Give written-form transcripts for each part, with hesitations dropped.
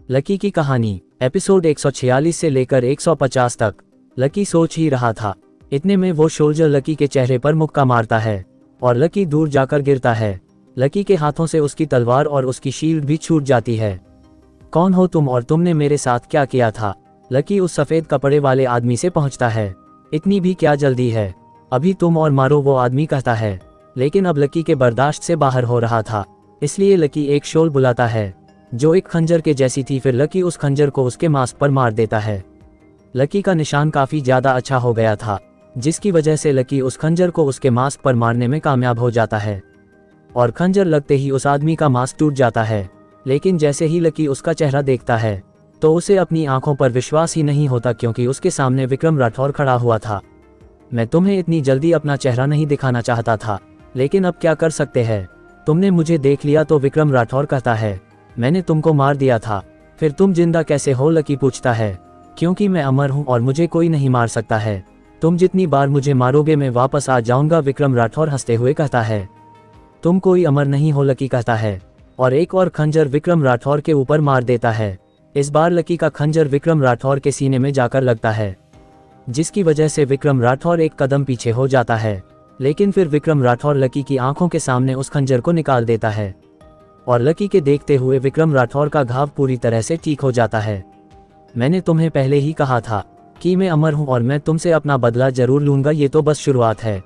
Lucky की कहानी episode 146 से लेकर 150 तक। लकी सोच ही रहा था, इतने में वो सोल्जर लकी के चेहरे पर मुक्का मारता है और लकी दूर जाकर गिरता है। लकी के हाथों से उसकी तलवार और उसकी शील्ड भी छूट जाती है। कौन हो तुम और तुमने मेरे साथ क्या किया था? लकी उस सफ़ेद कपड़े वाले आदमी से पहुंचता है। इतनी भी क्या जल्दी है, अभी तुम और मारो, वो आदमी कहता है। लेकिन अब लकी के बर्दाश्त से बाहर हो रहा था, इसलिए लकी एक शोल बुलाता है जो एक खंजर के जैसी थी। फिर लकी उस खंजर को उसके मास्क पर मार देता है। लकी का निशान काफ़ी ज़्यादा अच्छा हो गया था, जिसकी वजह से लकी उस खंजर को उसके मास्क पर मारने में कामयाब हो जाता है और खंजर लगते ही उस आदमी का मास्क टूट जाता है। लेकिन जैसे ही लकी उसका चेहरा देखता है तो उसे अपनी आंखों पर विश्वास ही नहीं होता, क्योंकि उसके सामने विक्रम राठौर खड़ा हुआ था। मैं तुम्हें इतनी जल्दी अपना चेहरा नहीं दिखाना चाहता था, लेकिन अब क्या कर सकते हैं, तुमने मुझे देख लिया तो विक्रम राठौर कहता है। मैंने तुमको मार दिया था, फिर तुम जिंदा कैसे हो? लकी पूछता है। क्योंकि मैं अमर हूँ और मुझे कोई नहीं मार सकता है। तुम जितनी बार मुझे मारोगे मैं वापस आ जाऊंगा, विक्रम राठौर हंसते हुए कहता है। तुम कोई अमर नहीं हो, लकी कहता है और एक और खंजर विक्रम राठौर के ऊपर मार देता है। इस बार लकी का खंजर विक्रम राठौर के सीने में जाकर लगता है, जिसकी वजह से विक्रम राठौर एक कदम पीछे हो जाता है। लेकिन फिर विक्रम राठौर लकी की आंखों के सामने उस खंजर को निकाल देता है और लकी के देखते हुए विक्रम राठौर का घाव पूरी तरह से ठीक हो जाता है। मैंने तुम्हें पहले ही कहा था कि मैं अमर हूं और मैं तुमसे अपना बदला जरूर लूंगा, ये तो बस शुरुआत है,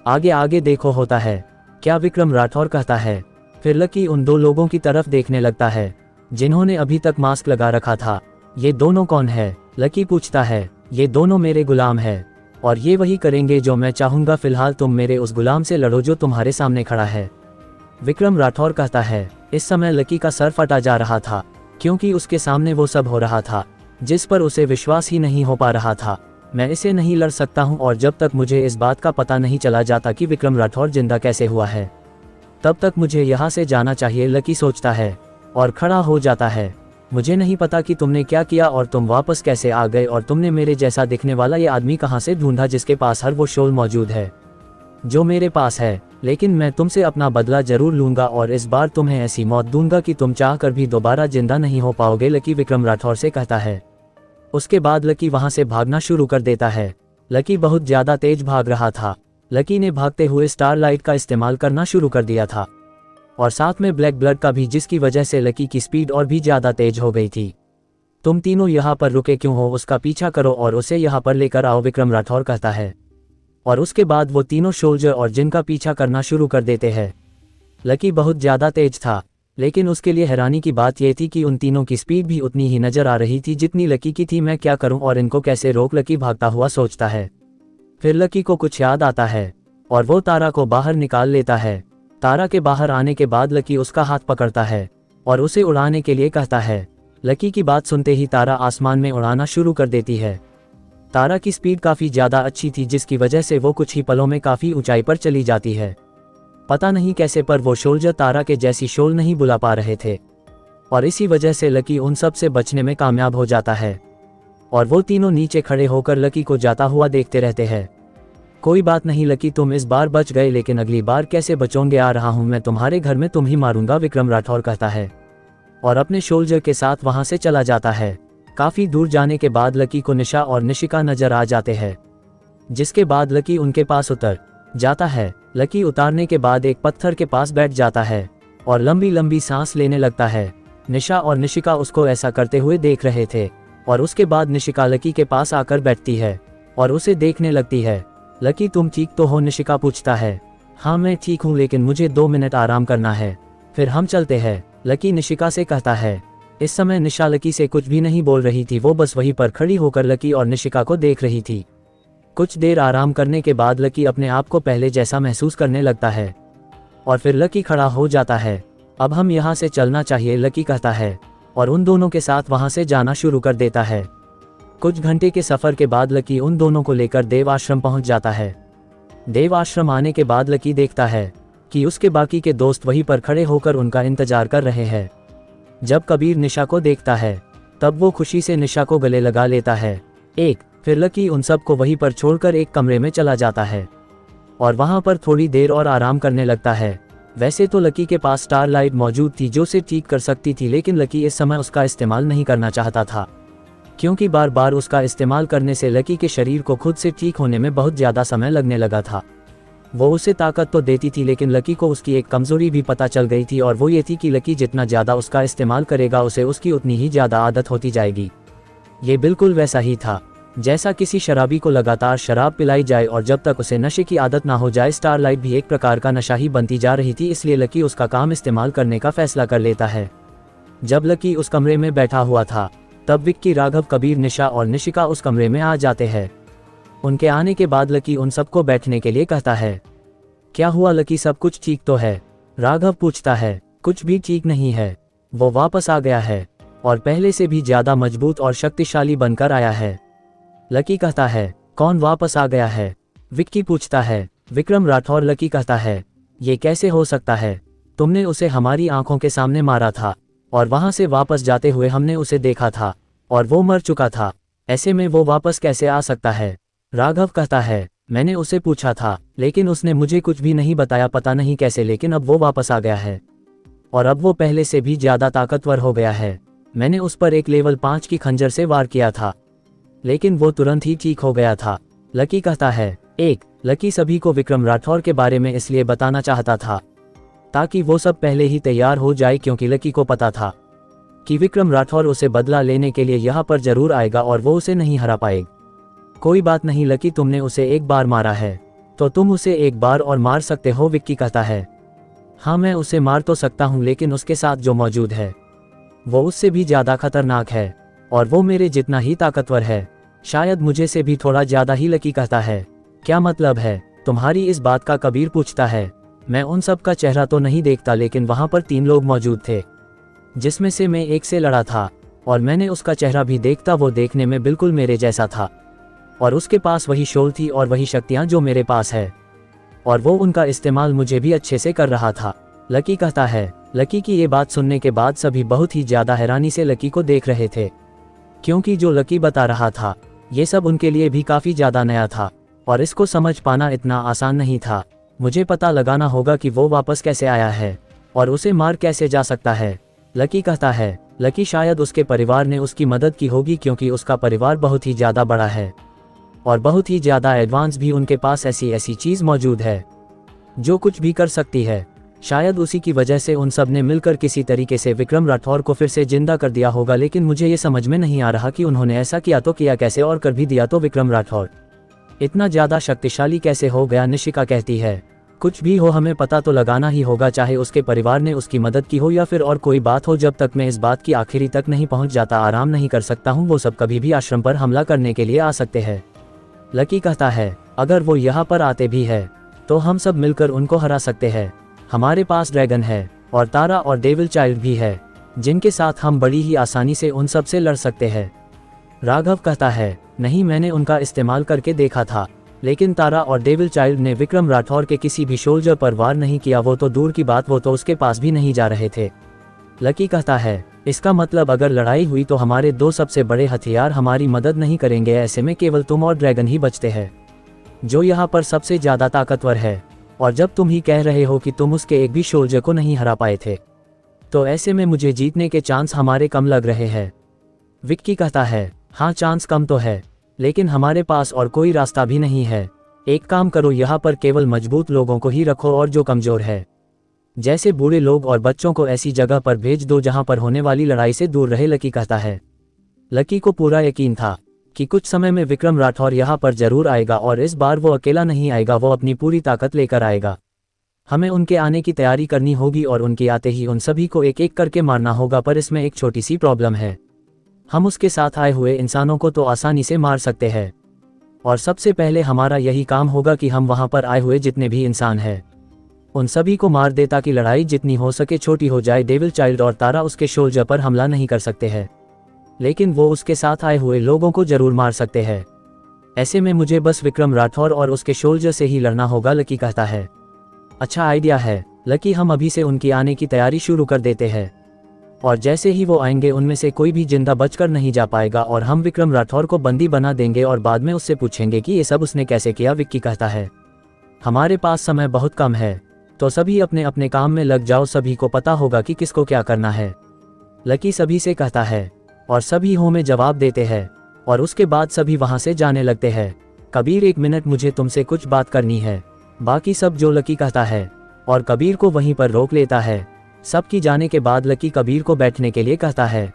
आगे आगे देखो होता है क्या, विक्रम राठौर कहता है। फिर लकी उन दो लोगों की तरफ देखने लगता है जिन्होंने अभी तक मास्क लगा रखा था। ये दोनों कौन है? लकी पूछता है। ये दोनों मेरे गुलाम है और ये वही करेंगे जो मैं चाहूंगा। फिलहाल तुम मेरे उस गुलाम से लड़ो जो तुम्हारे सामने खड़ा है, विक्रम राठौर कहता है। इस समय लकी का सर फटा जा रहा था, क्योंकि उसके सामने वो सब हो रहा था जिस पर उसे विश्वास ही नहीं हो पा रहा था। मैं इसे नहीं लड़ सकता हूं और जब तक मुझे इस बात का पता नहीं चला जाता कि विक्रम राठौर जिंदा कैसे हुआ है, तब तक मुझे यहाँ से जाना चाहिए, लकी सोचता है और खड़ा हो जाता है। मुझे नहीं पता कि तुमने क्या किया और तुम वापस कैसे आ गए, और तुमने मेरे जैसा दिखने वाला ये आदमी कहाँ से ढूंढा जिसके पास हर वो शोल मौजूद है जो मेरे पास है। लेकिन मैं तुमसे अपना बदला जरूर लूंगा और इस बार तुम्हें ऐसी मौत दूंगा कि तुम चाह कर भी दोबारा जिंदा नहीं हो पाओगे, लकी विक्रम राठौर से कहता है। उसके बाद लकी वहां से भागना शुरू कर देता है। लकी बहुत ज्यादा तेज भाग रहा था। लकी ने भागते हुए स्टारलाइट का इस्तेमाल करना शुरू कर दिया था और साथ में ब्लैक ब्लड का भी, जिसकी वजह से लकी की स्पीड और भी ज्यादा तेज हो गई थी। तुम तीनों यहाँ पर रुके क्यों हो? उसका पीछा करो और उसे यहाँ पर लेकर आओ, विक्रम राठौर कहता है। और उसके बाद वो तीनों सोल्जर और जिनका पीछा करना शुरू कर देते हैं। लकी बहुत ज़्यादा तेज था, लेकिन उसके लिए हैरानी की बात यह थी कि उन तीनों की स्पीड भी उतनी ही नज़र आ रही थी जितनी लकी की थी। मैं क्या करूं और इनको कैसे रोक? लकी भागता हुआ सोचता है। फिर लकी को कुछ याद आता है और वो तारा को बाहर निकाल लेता है। तारा के बाहर आने के बाद लकी उसका हाथ पकड़ता है और उसे उड़ाने के लिए कहता है। लकी की बात सुनते ही तारा आसमान में उड़ाना शुरू कर देती है। तारा की स्पीड काफ़ी ज़्यादा अच्छी थी, जिसकी वजह से वो कुछ ही पलों में काफ़ी ऊंचाई पर चली जाती है। पता नहीं कैसे पर वो सोल्जर तारा के जैसी शोल नहीं बुला पा रहे थे और इसी वजह से लकी उन सब से बचने में कामयाब हो जाता है और वो तीनों नीचे खड़े होकर लकी को जाता हुआ देखते रहते हैं। कोई बात नहीं लकी, तुम इस बार बच गए, लेकिन अगली बार कैसे बचोगे? आ रहा हूँ मैं तुम्हारे घर में, तुम ही मारूंगा, विक्रम राठौर कहता है और अपने सोल्जर के साथ वहां से चला जाता है। काफ़ी दूर जाने के बाद लकी को निशा और निशिका नजर आ जाते हैं, जिसके बाद लकी उनके पास उतर जाता है। लकी उतारने के बाद एक पत्थर के पास बैठ जाता है और लंबी लंबी सांस लेने लगता है। निशा और निशिका उसको ऐसा करते हुए देख रहे थे और उसके बाद निशिका लकी के पास आकर बैठती है और उसे देखने लगती है। लकी तुम ठीक तो हो? निशिका पूछता है। हाँ मैं ठीक हूँ, लेकिन मुझे 2 मिनट आराम करना है, फिर हम चलते हैं, लकी निशिका से कहता है। इस समय निशा लकी से कुछ भी नहीं बोल रही थी, वो बस वहीं पर खड़ी होकर लकी और निशिका को देख रही थी। कुछ देर आराम करने के बाद लकी अपने आप को पहले जैसा महसूस करने लगता है और फिर लकी खड़ा हो जाता है। अब हम यहाँ से चलना चाहिए, लकी कहता है और उन दोनों के साथ वहाँ से जाना शुरू कर देता है। कुछ घंटे के सफ़र के बाद लकी उन दोनों को लेकर देव आश्रम पहुँच जाता है। देव आश्रम आने के बाद लकी देखता है कि उसके बाकी के दोस्त वहीं पर खड़े होकर उनका इंतजार कर रहे हैं। जब कबीर निशा को देखता है तब वो खुशी से निशा को गले लगा लेता है। फिर लकी उन सब को वहीं पर छोड़कर एक कमरे में चला जाता है और वहां पर थोड़ी देर और आराम करने लगता है। वैसे तो लकी के पास स्टारलाइट मौजूद थी जो उसे ठीक कर सकती थी, लेकिन लकी इस समय उसका इस्तेमाल नहीं करना चाहता था, क्योंकि बार बार उसका इस्तेमाल करने से लकी के शरीर को खुद से ठीक होने में बहुत ज़्यादा समय लगने लगा था। वो उसे ताकत तो देती थी, लेकिन लकी को उसकी एक कमज़ोरी भी पता चल गई थी, और वो ये थी कि लकी जितना ज़्यादा उसका इस्तेमाल करेगा उसे उसकी उतनी ही ज़्यादा आदत होती जाएगी। ये बिल्कुल वैसा ही था जैसा किसी शराबी को लगातार शराब पिलाई जाए और जब तक उसे नशे की आदत ना हो जाए। स्टारलाइट भी एक प्रकार का नशा ही बनती जा रही थी, इसलिए लकी उसका काम इस्तेमाल करने का फैसला कर लेता है। जब लकी उस कमरे में बैठा हुआ था तब विक्की, राघव, कबीर, निशा और निशिका उस कमरे में आ जाते हैं। उनके आने के बाद लकी उन सबको बैठने के लिए कहता है। क्या हुआ लकी, सब कुछ ठीक तो है? राघव पूछता है। कुछ भी ठीक नहीं है, वो वापस आ गया है और पहले से भी ज्यादा मजबूत और शक्तिशाली बनकर आया है। लकी कहता है। कौन वापस आ गया है? विक्की पूछता है। विक्रम राठौर। लकी कहता है। ये कैसे हो सकता है? तुमने उसे हमारी आंखों के सामने मारा था और वहां से वापस जाते हुए हमने उसे देखा था और वो मर चुका था, ऐसे में वो वापस कैसे आ सकता है? राघव कहता है। मैंने उसे पूछा था लेकिन उसने मुझे कुछ भी नहीं बताया, पता नहीं कैसे, लेकिन अब वो वापस आ गया है और अब वो पहले से भी ज्यादा ताकतवर हो गया है। मैंने उस पर एक लेवल 5 की खंजर से वार किया था लेकिन वो तुरंत ही ठीक हो गया था। लकी कहता है। लकी सभी को विक्रम राठौर के बारे में इसलिए बताना चाहता था ताकि वो सब पहले ही तैयार हो जाए, क्योंकि लकी को पता था कि विक्रम राठौर उसे बदला लेने के लिए यहाँ पर जरूर आएगा और वो उसे नहीं हरा पाएगा। कोई बात नहीं लकी, तुमने उसे एक बार मारा है तो तुम उसे एक बार और मार सकते हो, विक्की कहता है। हाँ, मैं उसे मार तो सकता हूँ, लेकिन उसके साथ जो मौजूद है वो उससे भी ज्यादा खतरनाक है और वो मेरे जितना ही ताकतवर है, शायद मुझे से भी थोड़ा ज्यादा ही, लकी कहता है। क्या मतलब है तुम्हारी इस बात का? कबीर पूछता है। मैं उन सब का चेहरा तो नहीं देखता, लेकिन वहां पर 3 लोग मौजूद थे जिसमें से मैं एक से लड़ा था और मैंने उसका चेहरा भी देखता, वो देखने में बिल्कुल मेरे जैसा था और उसके पास वही शोल थी और वही शक्तियां जो मेरे पास है और वो उनका इस्तेमाल मुझे भी अच्छे से कर रहा था, लकी कहता है। लकी की ये बात सुनने के बाद सभी बहुत ही ज्यादा हैरानी से लकी को देख रहे थे, क्योंकि जो लकी बता रहा था ये सब उनके लिए भी काफी ज्यादा नया था और इसको समझ पाना इतना आसान नहीं था। मुझे पता लगाना होगा कि वो वापस कैसे आया है और उसे मार कैसे जा सकता है, लकी कहता है। लकी शायद उसके परिवार ने उसकी मदद की होगी, क्योंकि उसका परिवार बहुत ही ज्यादा बड़ा है और बहुत ही ज्यादा एडवांस भी। उनके पास ऐसी चीज मौजूद है जो कुछ भी कर सकती है। शायद उसी की वजह से उन सब ने मिलकर किसी तरीके से विक्रम राठौर को फिर से जिंदा कर दिया होगा, लेकिन मुझे ये समझ में नहीं आ रहा कि उन्होंने ऐसा किया तो किया कैसे, और कर भी दिया तो विक्रम राठौर इतना ज्यादा शक्तिशाली कैसे हो गया? निशिका कहती है। कुछ भी हो, हमें पता तो लगाना ही होगा, चाहे उसके परिवार ने उसकी मदद की हो या फिर और कोई बात हो। जब तक मैं इस बात की आखिरी तक नहीं पहुंच जाता आराम नहीं कर सकता हूं। वो सब कभी भी आश्रम पर हमला करने के लिए आ सकते हैं, लकी कहता है। अगर वो यहाँ पर आते भी है तो हम सब मिलकर उनको हरा सकते हैं। हमारे पास ड्रैगन है और तारा और डेविल चाइल्ड भी है, जिनके साथ हम बड़ी ही आसानी से उन सब से लड़ सकते हैं। राघव कहता है। नहीं, मैंने उनका इस्तेमाल करके देखा था, लेकिन तारा और डेविल चाइल्ड ने विक्रम राठौर के किसी भी सोल्जर पर वार नहीं किया। वो तो दूर की बात, वो तो उसके पास भी नहीं जा रहे थे, लकी कहता है। इसका मतलब अगर लड़ाई हुई तो हमारे 2 सबसे बड़े हथियार हमारी मदद नहीं करेंगे। ऐसे में केवल तुम और ड्रैगन ही बचते हैं जो यहाँ पर सबसे ज्यादा ताकतवर है, और जब तुम ही कह रहे हो कि तुम उसके एक भी सोल्जर को नहीं हरा पाए थे, तो ऐसे में मुझे जीतने के चांस हमारे कम लग रहे हैं, विक्की कहता है। हाँ, चांस कम तो है, लेकिन हमारे पास और कोई रास्ता भी नहीं है। एक काम करो, यहाँ पर केवल मजबूत लोगों को ही रखो और जो कमजोर है, जैसे बूढ़े लोग और बच्चों को, ऐसी जगह पर भेज दो जहां पर होने वाली लड़ाई से दूर रहे, लकी कहता है। लकी को पूरा यकीन था कि कुछ समय में विक्रम राठौर यहाँ पर जरूर आएगा और इस बार वो अकेला नहीं आएगा, वो अपनी पूरी ताकत लेकर आएगा। हमें उनके आने की तैयारी करनी होगी और उनके आते ही उन सभी को एक एक करके मारना होगा। पर इसमें एक छोटी सी प्रॉब्लम है, हम उसके साथ आए हुए इंसानों को तो आसानी से मार सकते हैं, और सबसे पहले हमारा यही काम होगा कि हम वहां पर आए हुए जितने भी इंसान हैं उन सभी को मार दे, ताकि लड़ाई जितनी हो सके छोटी हो जाए। डेविल चाइल्ड और तारा उसके सोल्जर पर हमला नहीं कर सकते हैं, लेकिन वो उसके साथ आए हुए लोगों को जरूर मार सकते हैं। ऐसे में मुझे बस विक्रम राठौर और उसके सोल्जर से ही लड़ना होगा, लकी कहता है। अच्छा आइडिया है लकी, हम अभी से उनकी आने की तैयारी शुरू कर देते हैं, और जैसे ही वो आएंगे उनमें से कोई भी जिंदा बचकर नहीं जा पाएगा और हम विक्रम राठौर को बंदी बना देंगे और बाद में उससे पूछेंगे कि ये सब उसने कैसे किया, विक्की कहता है। हमारे पास समय बहुत कम है, तो सभी अपने अपने काम में लग जाओ, सभी को पता होगा कि किसको क्या करना है। लकी सभी से कहता है और सभी हो में जवाब देते हैं और उसके बाद सभी वहां से जाने लगते हैं। कबीर, 1 मिनट, मुझे तुमसे कुछ बात करनी है। बाकी सब जो लकी कहता है और कबीर को वहीं पर रोक लेता है। सबकी जाने के बाद लकी कबीर को बैठने के लिए कहता है।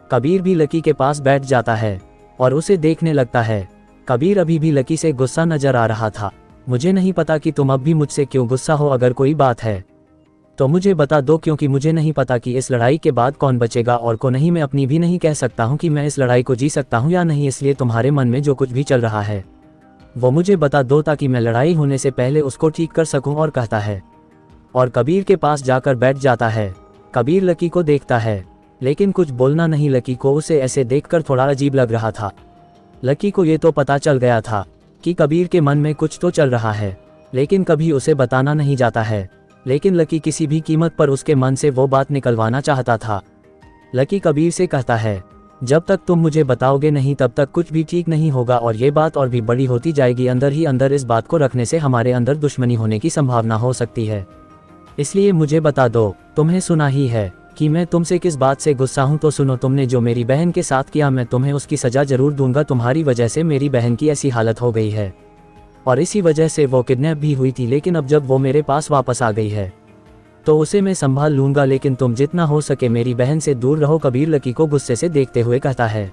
कबीर भी लकी के पास बैठ जाता है और उसे देखने लगता है। कबीर अभी भी लकी से गुस्सा नजर आ रहा था। मुझे नहीं पता कि तुम अब भी मुझसे क्यों गुस्सा हो, अगर कोई बात है तो मुझे बता दो, क्योंकि मुझे नहीं पता कि इस लड़ाई के बाद कौन बचेगा और को नहीं। मैं अपनी भी नहीं कह सकता हूँ कि मैं इस लड़ाई को जी सकता हूँ या नहीं, इसलिए तुम्हारे मन में जो कुछ भी चल रहा है वो मुझे बता दो ताकि मैं लड़ाई होने से पहले उसको ठीक कर सकूं। और कहता है और कबीर के पास जाकर बैठ जाता है। कबीर लकी को देखता है लेकिन कुछ बोलना नहीं। लकी को उसे ऐसे देखकर थोड़ा अजीब लग रहा था। लकी को ये तो पता चल गया था कि कबीर के मन में कुछ तो चल रहा है, लेकिन कभी उसे बताना नहीं जाता है। लेकिन लकी किसी भी कीमत पर उसके मन से वो बात निकलवाना चाहता था। लकी कबीर से कहता है, जब तक तुम मुझे बताओगे नहीं तब तक कुछ भी ठीक नहीं होगा और ये बात और भी बड़ी होती जाएगी। अंदर ही अंदर इस बात को रखने से हमारे अंदर दुश्मनी होने की संभावना हो सकती है, इसलिए मुझे बता दो। तुम्हें सुना ही है कि मैं तुमसे किस बात से गुस्सा हूं, तो सुनो। तुमने जो मेरी बहन के साथ किया, मैं तुम्हें उसकी सजा जरूर दूंगा। तुम्हारी वजह से मेरी बहन की ऐसी हालत हो गई है और इसी वजह से वो किडनैप भी हुई थी, लेकिन अब जब वो मेरे पास वापस आ गई है तो उसे मैं संभाल लूंगा, लेकिन तुम जितना हो सके मेरी बहन से दूर रहो। कबीर लकी को गुस्से से देखते हुए कहता है।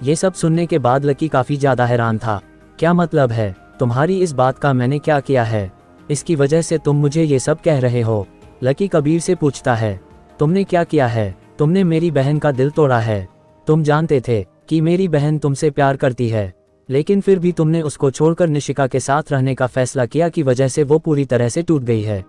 ये सब सुनने के बाद लकी काफी ज्यादा हैरान था। क्या मतलब है तुम्हारी इस बात का? मैंने क्या किया है इसकी वजह से तुम मुझे ये सब कह रहे हो? लकी कबीर से पूछता है। तुमने क्या किया है? तुमने मेरी बहन का दिल तोड़ा है। तुम जानते थे कि मेरी बहन तुमसे प्यार करती है, लेकिन फिर भी तुमने उसको छोड़कर निशिका के साथ रहने का फैसला किया की वजह से वो पूरी तरह से टूट गई है।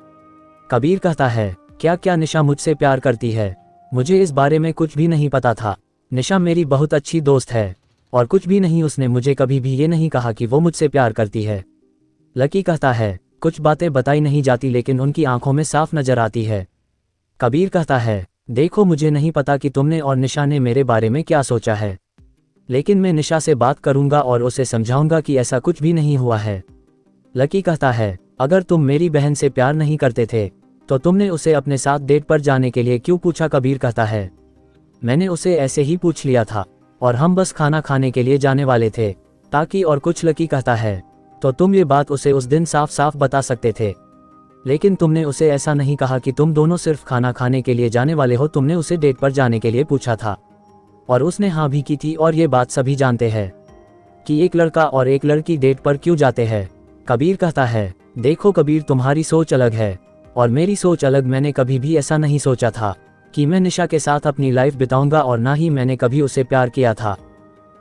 कबीर कहता है, क्या निशा मुझसे प्यार करती है? मुझे इस बारे में कुछ भी नहीं पता था। निशा मेरी बहुत अच्छी दोस्त है और कुछ भी नहीं, उसने मुझे कभी भी ये नहीं कहा कि वो मुझसे प्यार करती है। लकी कहता है, कुछ बातें बताई नहीं जाती लेकिन उनकी आंखों में साफ नजर आती है। कबीर कहता है, देखो मुझे नहीं पता कि तुमने और निशा ने मेरे बारे में क्या सोचा है, लेकिन मैं निशा से बात करूंगा और उसे समझाऊंगा कि ऐसा कुछ भी नहीं हुआ है। लकी कहता है, अगर तुम मेरी बहन से प्यार नहीं करते थे तो तुमने उसे अपने साथ डेट पर जाने के लिए क्यों पूछा? कबीर कहता है, मैंने उसे ऐसे ही पूछ लिया था और हम बस खाना खाने के लिए जाने वाले थे ताकि और कुछ। लकी कहता है, तो तुम ये बात उसे उस दिन साफ साफ बता सकते थे, लेकिन तुमने उसे ऐसा नहीं कहा कि तुम दोनों सिर्फ खाना खाने के लिए जाने वाले हो। तुमने उसे डेट पर जाने के लिए पूछा था और उसने हाँ भी की थी, और ये बात सभी जानते हैं कि एक लड़का और एक लड़की डेट पर क्यों जाते हैं। कबीर कहता है, देखो कबीर, तुम्हारी सोच अलग है और मेरी सोच अलग। मैंने कभी भी ऐसा नहीं सोचा था कि मैं निशा के साथ अपनी लाइफ बिताऊंगा, और ना ही मैंने कभी उसे प्यार किया था।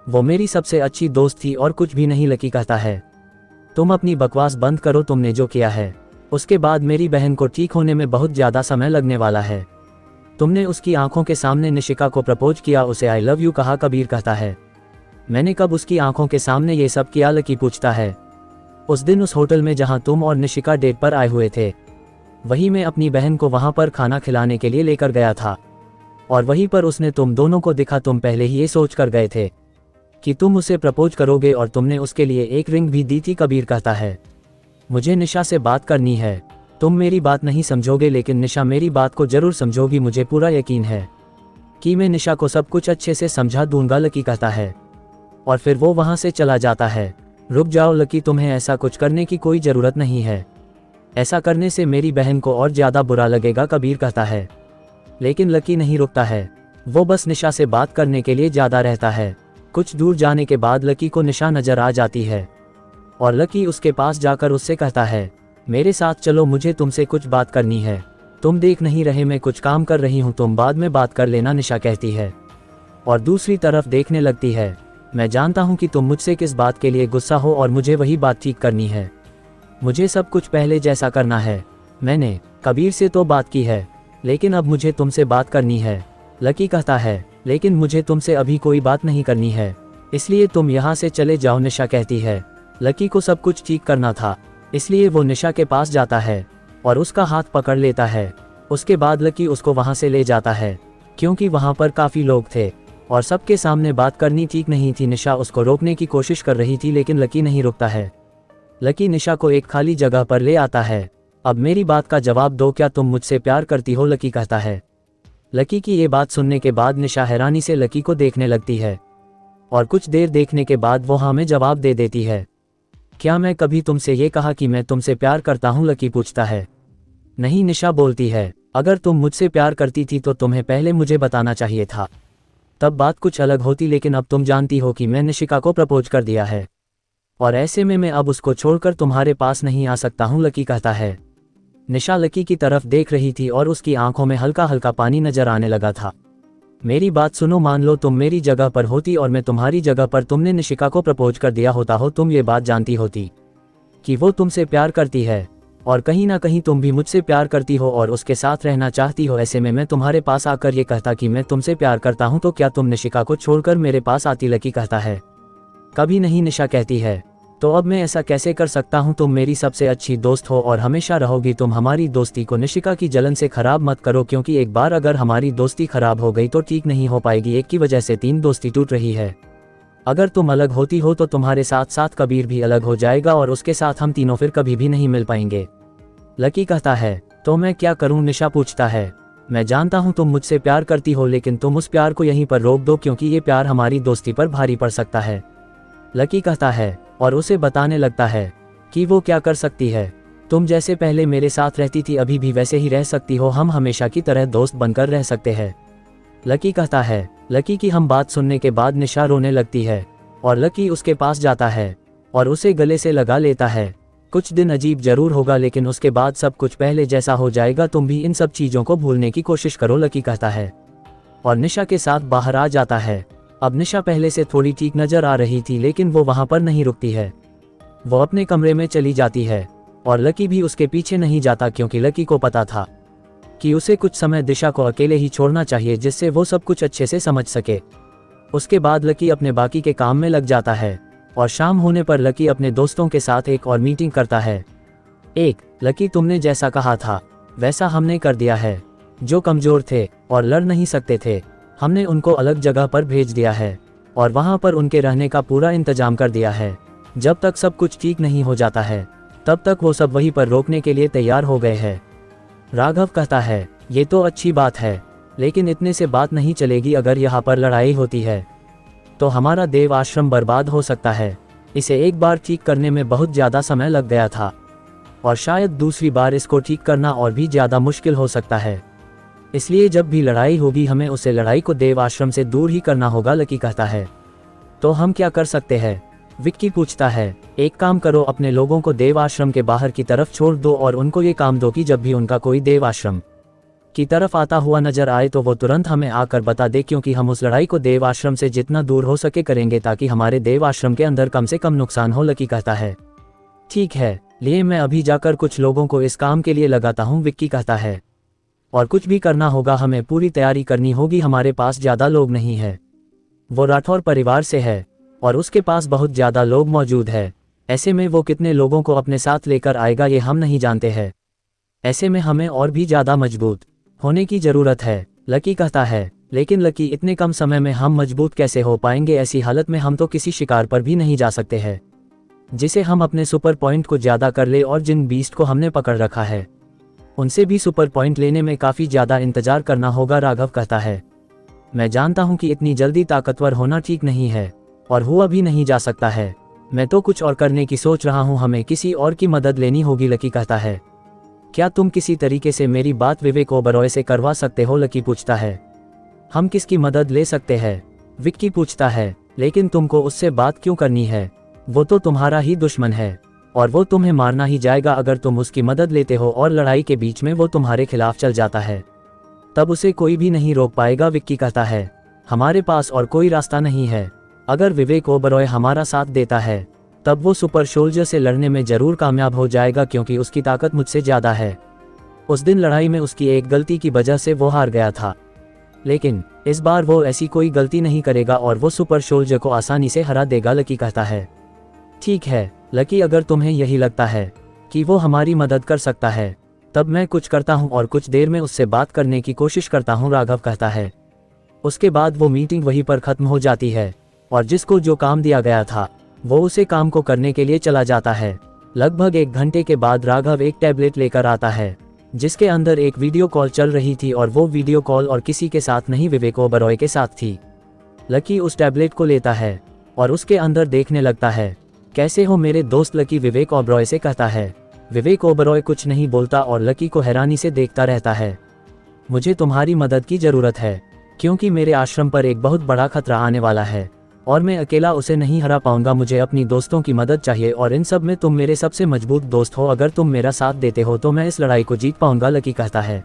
वो मेरी सबसे अच्छी दोस्त थी और कुछ भी नहीं। लकी कहता है, तुम अपनी बकवास बंद करो। तुमने जो किया है उसके बाद मेरी बहन को ठीक होने में बहुत ज्यादा समय लगने वाला है। तुमने उसकी आंखों के सामने निशिका को प्रपोज किया, उसे आई लव यू कहा। कबीर कहता है, मैंने कब उसकी आंखों के सामने ये सब किया? लकी पूछता है, उस दिन उस होटल में जहां तुम और निशिका डेट पर आए हुए थे, वही मैं अपनी बहन को वहां पर खाना खिलाने के लिए लेकर गया था और वहीं पर उसने तुम दोनों को दिखा। तुम पहले ही ये सोच कर गए थे कि तुम उसे प्रपोज करोगे और तुमने उसके लिए एक रिंग भी दी थी। कबीर कहता है, मुझे निशा से बात करनी है। तुम मेरी बात नहीं समझोगे, लेकिन निशा मेरी बात को जरूर समझोगी। मुझे पूरा यकीन है कि मैं निशा को सब कुछ अच्छे से समझा दूंगा। लकी कहता है और फिर वो वहां से चला जाता है। रुक जाओ लकी, तुम्हें ऐसा कुछ करने की कोई जरूरत नहीं है। ऐसा करने से मेरी बहन को और ज्यादा बुरा लगेगा। कबीर कहता है, लेकिन लकी नहीं रुकता है। वो बस निशा से बात करने के लिए ज्यादा रहता है। कुछ दूर जाने के बाद लकी को निशा नजर आ जाती है और लकी उसके पास जाकर उससे कहता है, मेरे साथ चलो, मुझे तुमसे कुछ बात करनी है। तुम देख नहीं रहे मैं कुछ काम कर रही हूँ, तुम बाद में बात कर लेना। निशा कहती है और दूसरी तरफ देखने लगती है। मैं जानता हूँ कि तुम मुझसे किस बात के लिए गुस्सा हो और मुझे वही बात ठीक करनी है। मुझे सब कुछ पहले जैसा करना है। मैंने कबीर से तो बात की है, लेकिन अब मुझे तुमसे बात करनी है। लकी कहता है, लेकिन मुझे तुमसे अभी कोई बात नहीं करनी है, इसलिए तुम यहाँ से चले जाओ। निशा कहती है। लकी को सब कुछ ठीक करना था, इसलिए वो निशा के पास जाता है और उसका हाथ पकड़ लेता है। उसके बाद लकी उसको वहाँ से ले जाता है, क्योंकि वहाँ पर काफ़ी लोग थे और सबके सामने बात करनी ठीक नहीं थी। निशा उसको रोकने की कोशिश कर रही थी, लेकिन लकी नहीं रुकता है। लकी निशा को एक खाली जगह पर ले आता है अब मेरी बात का जवाब दो, क्या तुम मुझसे प्यार करती हो? लकी कहता है। लकी की ये बात सुनने के बाद निशा हैरानी से लकी को देखने लगती है और कुछ देर देखने के बाद वो हाँ में जवाब दे देती है। क्या मैं कभी तुमसे ये कहा कि मैं तुमसे प्यार करता हूँ? लकी पूछता है। नहीं, निशा बोलती है। अगर तुम मुझसे प्यार करती थी तो तुम्हें पहले मुझे बताना चाहिए था, तब बात कुछ अलग होती, लेकिन अब तुम जानती हो कि मैं निशिका को प्रपोज कर दिया है और ऐसे में मैं अब उसको छोड़कर तुम्हारे पास नहीं आ सकता हूँ। लकी कहता है। निशा लकी की तरफ देख रही थी और उसकी आंखों में हल्का हल्का पानी नजर आने लगा था। मेरी बात सुनो, मान लो तुम मेरी जगह पर होती और मैं तुम्हारी जगह पर तुमने निशिका को प्रपोज कर दिया होता हो, तुम ये बात जानती होती कि वो तुमसे प्यार करती है और कहीं ना कहीं तुम भी मुझसे प्यार करती हो और उसके साथ रहना चाहती हो। ऐसे में मैं तुम्हारे पास आकर ये कहता कि मैं तुमसे प्यार करता हूं, तो क्या तुम निशिका को छोड़कर मेरे पास आती? लकी कहता है। कभी नहीं, निशा कहती है। तो अब मैं ऐसा कैसे कर सकता हूं? तुम मेरी सबसे अच्छी दोस्त हो और हमेशा रहोगी। तुम हमारी दोस्ती को निशिका की जलन से खराब मत करो, क्योंकि एक बार अगर हमारी दोस्ती खराब हो गई तो ठीक नहीं हो पाएगी। एक की वजह से 3 दोस्ती टूट रही है। अगर तुम अलग होती हो तो तुम्हारे साथ साथ कबीर भी अलग हो जाएगा और उसके साथ हम तीनों फिर कभी भी नहीं मिल पाएंगे। लकी कहता है। तो मैं क्या करूं? निशा पूछता है। मैं जानता हूं तुम मुझसे प्यार करती हो, लेकिन तुम उस प्यार को यहीं पर रोक दो, क्योंकि ये प्यार हमारी दोस्ती पर भारी पड़ सकता है। लकी कहता है और उसे बताने लगता है कि वो क्या कर सकती है। तुम जैसे पहले मेरे साथ रहती थी अभी भी वैसे ही रह सकती हो, हम हमेशा की तरह दोस्त बनकर रह सकते हैं। लकी कहता है। लकी की हम बात सुनने के बाद निशा रोने लगती है और लकी उसके पास जाता है और उसे गले से लगा लेता है। कुछ दिन अजीब जरूर होगा, लेकिन उसके बाद सब कुछ पहले जैसा हो जाएगा। तुम भी इन सब चीजों को भूलने की कोशिश करो, लकी कहता है और निशा के साथ बाहर आ जाता है। अब निशा पहले से थोड़ी ठीक नजर आ रही थी, लेकिन वो वहां पर नहीं रुकती है। वो अपने कमरे में चली जाती है और लकी भी उसके पीछे नहीं जाता, क्योंकि लकी को पता था कि उसे कुछ समय दिशा को अकेले ही छोड़ना चाहिए, जिससे वो सब कुछ अच्छे से समझ सके। उसके बाद लकी अपने बाकी के काम में लग जाता है और शाम होने पर लकी अपने दोस्तों के साथ एक और मीटिंग करता है। लकी, तुमने जैसा कहा था वैसा हमने कर दिया है। जो कमजोर थे और लड़ नहीं सकते थे, हमने उनको अलग जगह पर भेज दिया है और वहां पर उनके रहने का पूरा इंतजाम कर दिया है। जब तक सब कुछ ठीक नहीं हो जाता है तब तक वो सब वहीं पर रोकने के लिए तैयार हो गए हैं। राघव कहता है। ये तो अच्छी बात है, लेकिन इतने से बात नहीं चलेगी। अगर यहाँ पर लड़ाई होती है तो हमारा देव आश्रम बर्बाद हो सकता है। इसे एक बार ठीक करने में बहुत ज़्यादा समय लग गया था और शायद दूसरी बार इसको ठीक करना और भी ज़्यादा मुश्किल हो सकता है। इसलिए जब भी लड़ाई होगी हमें उसे लड़ाई को देव आश्रम से दूर ही करना होगा, लकी कहता है। तो हम क्या कर सकते हैं? विक्की पूछता है। एक काम करो, अपने लोगों को देव आश्रम के बाहर की तरफ छोड़ दो और उनको ये काम दो कि जब भी उनका कोई देव आश्रम की तरफ आता हुआ नजर आए तो वो तुरंत हमें आकर बता दे, क्योंकि हम उस लड़ाई को देव आश्रम से जितना दूर हो सके करेंगे, ताकि हमारे देव आश्रम के अंदर कम से कम नुकसान हो, लकी कहता है। ठीक है, लिए मैं अभी जाकर कुछ लोगों को इस काम के लिए लगाता हूँ, विक्की कहता है। और कुछ भी करना होगा हमें पूरी तैयारी करनी होगी, हमारे पास ज़्यादा लोग नहीं है। वो राठौर परिवार से है और उसके पास बहुत ज़्यादा लोग मौजूद है। ऐसे में वो कितने लोगों को अपने साथ लेकर आएगा ये हम नहीं जानते हैं। ऐसे में हमें और भी ज़्यादा मजबूत होने की ज़रूरत है, लकी कहता है। लेकिन लकी, इतने कम समय में हम मजबूत कैसे हो पाएंगे? ऐसी हालत में हम तो किसी शिकार पर भी नहीं जा सकते हैं जिसे हम अपने सुपर पॉइंट को ज़्यादा कर ले, और जिन बीस्ट को हमने पकड़ रखा है उनसे भी सुपर पॉइंट लेने में काफ़ी ज़्यादा इंतजार करना होगा, राघव कहता है। मैं जानता हूँ कि इतनी जल्दी ताकतवर होना ठीक नहीं है और हुआ भी नहीं जा सकता है। मैं तो कुछ और करने की सोच रहा हूँ, हमें किसी और की मदद लेनी होगी, लकी कहता है। क्या तुम किसी तरीके से मेरी बात विवेक ओबरॉय से करवा सकते हो? लकी पूछता है। हम किसकी मदद ले सकते हैं? विक्की पूछता है। लेकिन तुमको उससे बात क्यों करनी है? वो तो तुम्हारा ही दुश्मन है और वो तुम्हें मारना ही जाएगा अगर तुम उसकी मदद लेते हो और लड़ाई के बीच में वो तुम्हारे खिलाफ चल जाता है, तब उसे कोई भी नहीं रोक पाएगा, विक्की कहता है। हमारे पास और कोई रास्ता नहीं है। अगर विवेक ओबरॉय हमारा साथ देता है तब वो सुपर सोल्जर से लड़ने में जरूर कामयाब हो जाएगा, क्योंकि उसकी ताकत मुझसे ज़्यादा है। उस दिन लड़ाई में उसकी एक गलती की वजह से वो हार गया था, लेकिन इस बार वो ऐसी कोई गलती नहीं करेगा और वो सुपर सोल्जर को आसानी से हरा देगा, लकी कहता है। ठीक है लकी, अगर तुम्हें यही लगता है कि वो हमारी मदद कर सकता है तब मैं कुछ करता हूँ और कुछ देर में उससे बात करने की कोशिश करता हूँ, राघव कहता है। उसके बाद वो मीटिंग वहीं पर ख़त्म हो जाती है और जिसको जो काम दिया गया था वो उसे काम को करने के लिए चला जाता है। लगभग 1 घंटे के बाद राघव एक टैबलेट लेकर आता है जिसके अंदर एक वीडियो कॉल चल रही थी और वो वीडियो कॉल और किसी के साथ नहीं विवेक ओबरॉय के साथ थी। लकी उस टैबलेट को लेता है और उसके अंदर देखने लगता है। कैसे हो मेरे दोस्त, लकी विवेक ओबरॉय से कहता है। विवेक ओबरॉय कुछ नहीं बोलता और लकी को हैरानी से देखता रहता है। मुझे तुम्हारी मदद की जरूरत है क्योंकि मेरे आश्रम पर एक बहुत बड़ा खतरा आने वाला है और मैं अकेला उसे नहीं हरा पाऊंगा। मुझे अपनी दोस्तों की मदद चाहिए और इन सब में तुम मेरे सबसे मजबूत दोस्त हो। अगर तुम मेरा साथ देते हो तो मैं इस लड़ाई को जीत पाऊंगा, लकी कहता है।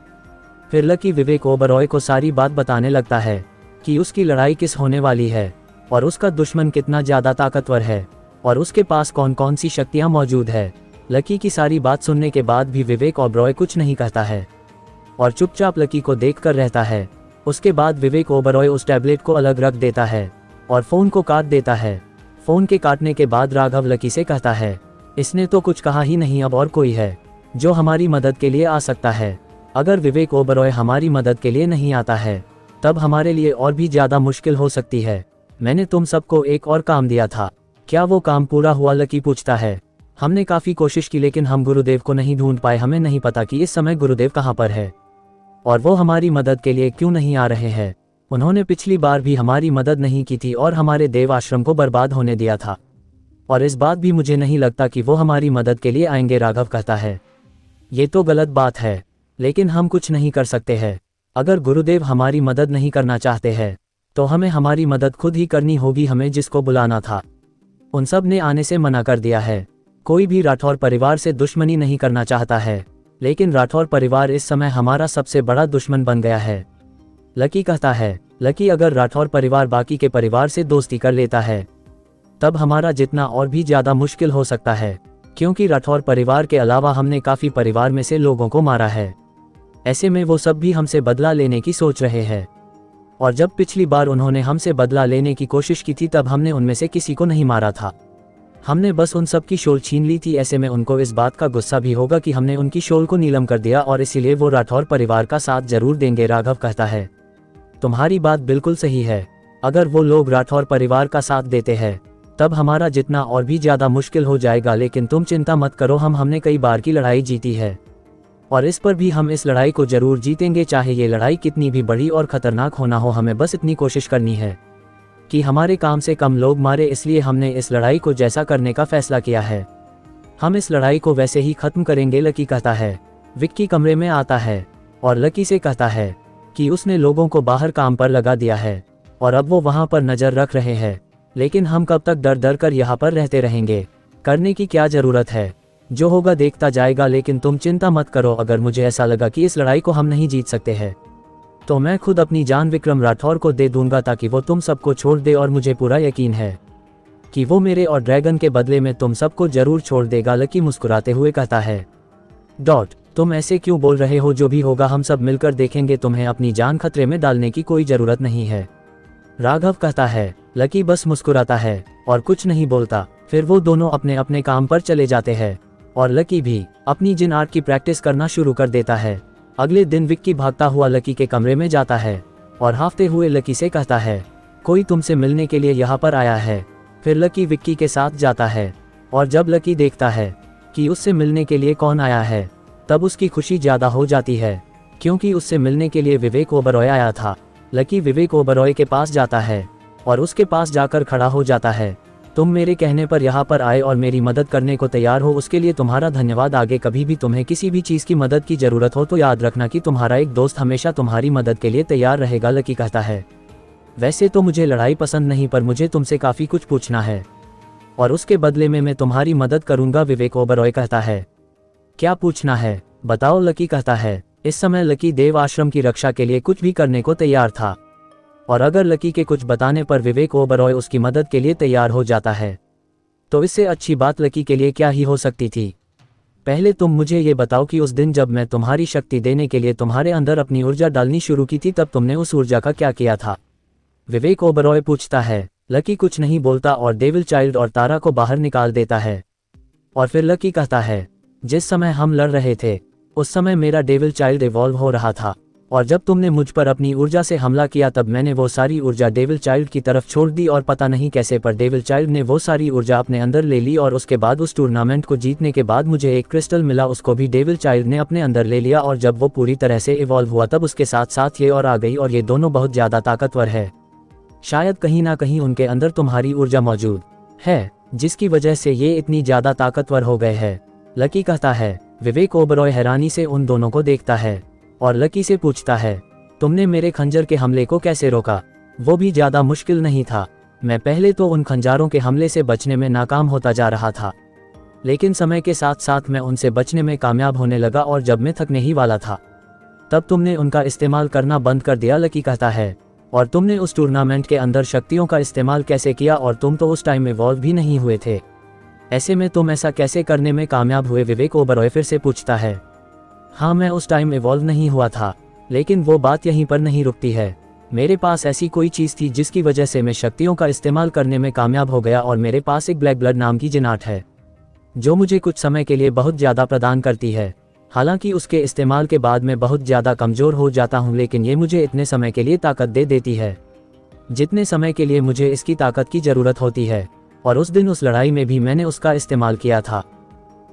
फिर लकी विवेक ओबरॉय को सारी बात बताने लगता है कि उसकी लड़ाई किस होने वाली है और उसका दुश्मन कितना ज्यादा ताकतवर है और उसके पास कौन कौन सी शक्तियां मौजूद है। लकी की सारी बात सुनने के बाद भी विवेक ओबरॉय कुछ नहीं कहता है और चुपचाप लकी को देखकर रहता है। उसके बाद विवेक ओबरॉय उस टैबलेट को अलग रख देता है और फोन को काट देता है। फोन के काटने के बाद राघव लकी से कहता है, इसने तो कुछ कहा ही नहीं, अब और कोई है जो हमारी मदद के लिए आ सकता है। अगर विवेक ओबरॉय हमारी मदद के लिए नहीं आता है तब हमारे लिए और भी ज्यादा मुश्किल हो सकती है। मैंने तुम सबको एक और काम दिया था, क्या वो काम पूरा हुआ, लकी पूछता है। हमने काफी कोशिश की लेकिन हम गुरुदेव को नहीं ढूंढ पाए। हमें नहीं पता कि इस समय गुरुदेव कहाँ पर है और वो हमारी मदद के लिए क्यों नहीं आ रहे हैं। उन्होंने पिछली बार भी हमारी मदद नहीं की थी और हमारे देव आश्रम को बर्बाद होने दिया था और इस बात भी मुझे नहीं लगता कि वो हमारी मदद के लिए आएंगे, राघव कहता है। ये तो गलत बात है लेकिन हम कुछ नहीं कर सकते हैं। अगर गुरुदेव हमारी मदद नहीं करना चाहते हैं तो हमें हमारी मदद खुद ही करनी होगी। हमें जिसको बुलाना था उन सब ने आने से मना कर दिया है। कोई भी राठौर परिवार से दुश्मनी नहीं करना चाहता है लेकिन राठौर परिवार इस समय हमारा सबसे बड़ा दुश्मन बन गया है, लकी कहता है। लकी, अगर राठौर परिवार बाकी के परिवार से दोस्ती कर लेता है तब हमारा जितना और भी ज्यादा मुश्किल हो सकता है क्योंकि राठौर परिवार के अलावा हमने काफी परिवार में से लोगों को मारा है। ऐसे में वो सब भी हमसे बदला लेने की सोच रहे हैं और जब पिछली बार उन्होंने हमसे बदला लेने की कोशिश की थी तब हमने उनमें से किसी को नहीं मारा था, हमने बस उन सब की शोल छीन ली थी। ऐसे में उनको इस बात का गुस्सा भी होगा कि हमने उनकी शोल को नीलम कर दिया और इसीलिए वो राठौर परिवार का साथ जरूर देंगे, राघव कहता है। तुम्हारी बात बिल्कुल सही है, अगर वो लोग राठौर परिवार का साथ देते हैं तब हमारा जितना और भी ज्यादा मुश्किल हो जाएगा। लेकिन तुम चिंता मत करो, हमने कई बार की लड़ाई जीती है और इस पर भी हम इस लड़ाई को जरूर जीतेंगे, चाहे ये लड़ाई कितनी भी बड़ी और खतरनाक होना हो। हमें बस इतनी कोशिश करनी है कि हमारे काम से कम लोग मारे, इसलिए हमने इस लड़ाई को जैसा करने का फैसला किया है हम इस लड़ाई को वैसे ही खत्म करेंगे, लकी कहता है। विक्की कमरे में आता है और लकी से कहता है कि उसने लोगों को बाहर काम पर लगा दिया है और अब वो वहां पर नजर रख रहे हैं, लेकिन हम कब तक डर डर कर यहाँ पर रहते रहेंगे, करने की क्या जरूरत है, जो होगा देखता जाएगा। लेकिन तुम चिंता मत करो, अगर मुझे ऐसा लगा कि इस लड़ाई को हम नहीं जीत सकते हैं तो मैं खुद अपनी जान विक्रम राठौर को दे दूंगा ताकि वो तुम सबको छोड़ दे और मुझे पूरा यकीन है कि वो मेरे और ड्रैगन के बदले में तुम सबको जरूर छोड़ देगा, लकी मुस्कुराते हुए कहता है। तुम ऐसे क्यों बोल रहे हो, जो भी होगा हम सब मिलकर देखेंगे, तुम्हें अपनी जान खतरे में डालने की कोई जरूरत नहीं है, राघव कहता है। लकी बस मुस्कुराता है और कुछ नहीं बोलता। फिर वो दोनों अपने अपने काम पर चले जाते हैं और लकी भी अपनी जिन आर्ट की प्रैक्टिस करना शुरू कर देता है। अगले दिन विक्की भागता हुआ लकी के कमरे में जाता है और हाफते हुए लकी से कहता है, कोई तुमसे मिलने के लिए यहाँ पर आया है। फिर लकी विक्की के साथ जाता है और जब लकी देखता है कि उससे मिलने के लिए कौन आया है तब उसकी खुशी ज्यादा हो जाती है क्योंकि उससे मिलने के लिए विवेक ओबरॉय आया था। लकी विवेक ओबरॉय के पास जाता है और उसके पास जाकर खड़ा हो जाता है। तुम मेरे कहने पर यहाँ पर आए और मेरी मदद करने को तैयार हो, उसके लिए तुम्हारा धन्यवाद। आगे कभी भी तुम्हें किसी भी चीज़ की मदद की जरूरत हो तो याद रखना कि तुम्हारा एक दोस्त हमेशा तुम्हारी मदद के लिए तैयार रहेगा, लकी कहता है। वैसे तो मुझे लड़ाई पसंद नहीं, पर मुझे तुमसे काफ़ी कुछ पूछना है और उसके बदले में मैं तुम्हारी मदद करूंगा, विवेक ओबरॉय कहता है। क्या पूछना है बताओ, लकी कहता है। इस समय लकी देव आश्रम की रक्षा के लिए कुछ भी करने को तैयार था और अगर लकी के कुछ बताने पर विवेक ओबरॉय उसकी मदद के लिए तैयार हो जाता है तो इससे अच्छी बात लकी के लिए क्या ही हो सकती थी। पहले तुम मुझे ये बताओ कि उस दिन जब मैं तुम्हारी शक्ति देने के लिए तुम्हारे अंदर अपनी ऊर्जा डालनी शुरू की थी तब तुमने उस ऊर्जा का क्या किया था, विवेक ओबरॉय पूछता है। लकी कुछ नहीं बोलता और डेविल चाइल्ड और तारा को बाहर निकाल देता है और फिर लकी कहता है, जिस समय हम लड़ रहे थे उस समय मेरा डेविल चाइल्ड इवॉल्व हो रहा था और जब तुमने मुझ पर अपनी ऊर्जा से हमला किया तब मैंने वो सारी ऊर्जा डेविल चाइल्ड की तरफ छोड़ दी और पता नहीं कैसे पर डेविल चाइल्ड ने वो सारी ऊर्जा अपने अंदर ले ली और उसके बाद उस टूर्नामेंट को जीतने के बाद मुझे एक क्रिस्टल मिला, उसको भी डेविल चाइल्ड ने अपने अंदर ले लिया और जब वो पूरी तरह से इवॉल्व हुआ तब उसके साथ साथ ये और आ गई और ये दोनों बहुत ज़्यादा ताकतवर है। शायद कहीं ना कहीं उनके अंदर तुम्हारी ऊर्जा मौजूद है जिसकी वजह से ये इतनी ज़्यादा ताकतवर हो गए हैं, लकी कहता है। विवेक ओबरॉय हैरानी से उन दोनों को देखता है और लकी से पूछता है, तुमने मेरे खंजर के हमले को कैसे रोका? वो भी ज़्यादा मुश्किल नहीं था। मैं पहले तो उन खंजारों के हमले से बचने में नाकाम होता जा रहा था, लेकिन समय के साथ साथ मैं उनसे बचने में कामयाब होने लगा और जब मैं थकने ही वाला था तब तुमने उनका इस्तेमाल करना बंद कर दिया, लकी कहता है। और तुमने उस टूर्नामेंट के अंदर शक्तियों का इस्तेमाल कैसे किया? और तुम तो उस टाइम में इवॉल्व भी नहीं हुए थे, ऐसे में तुम ऐसा कैसे करने में कामयाब हुए? विवेक ओबरॉय फिर से पूछता है। हाँ, मैं उस टाइम इवॉल्व नहीं हुआ था, लेकिन वो बात यहीं पर नहीं रुकती है। मेरे पास ऐसी कोई चीज़ थी जिसकी वजह से मैं शक्तियों का इस्तेमाल करने में कामयाब हो गया और मेरे पास एक ब्लैक ब्लड नाम की जिनाट है जो मुझे कुछ समय के लिए बहुत ज़्यादा प्रदान करती है। हालांकि उसके इस्तेमाल के बाद मैं बहुत ज़्यादा कमज़ोर हो जाता हूं, लेकिन ये मुझे इतने समय के लिए ताकत दे देती है जितने समय के लिए मुझे इसकी ताकत की ज़रूरत होती है। और उस दिन उस लड़ाई में भी मैंने उसका इस्तेमाल किया था,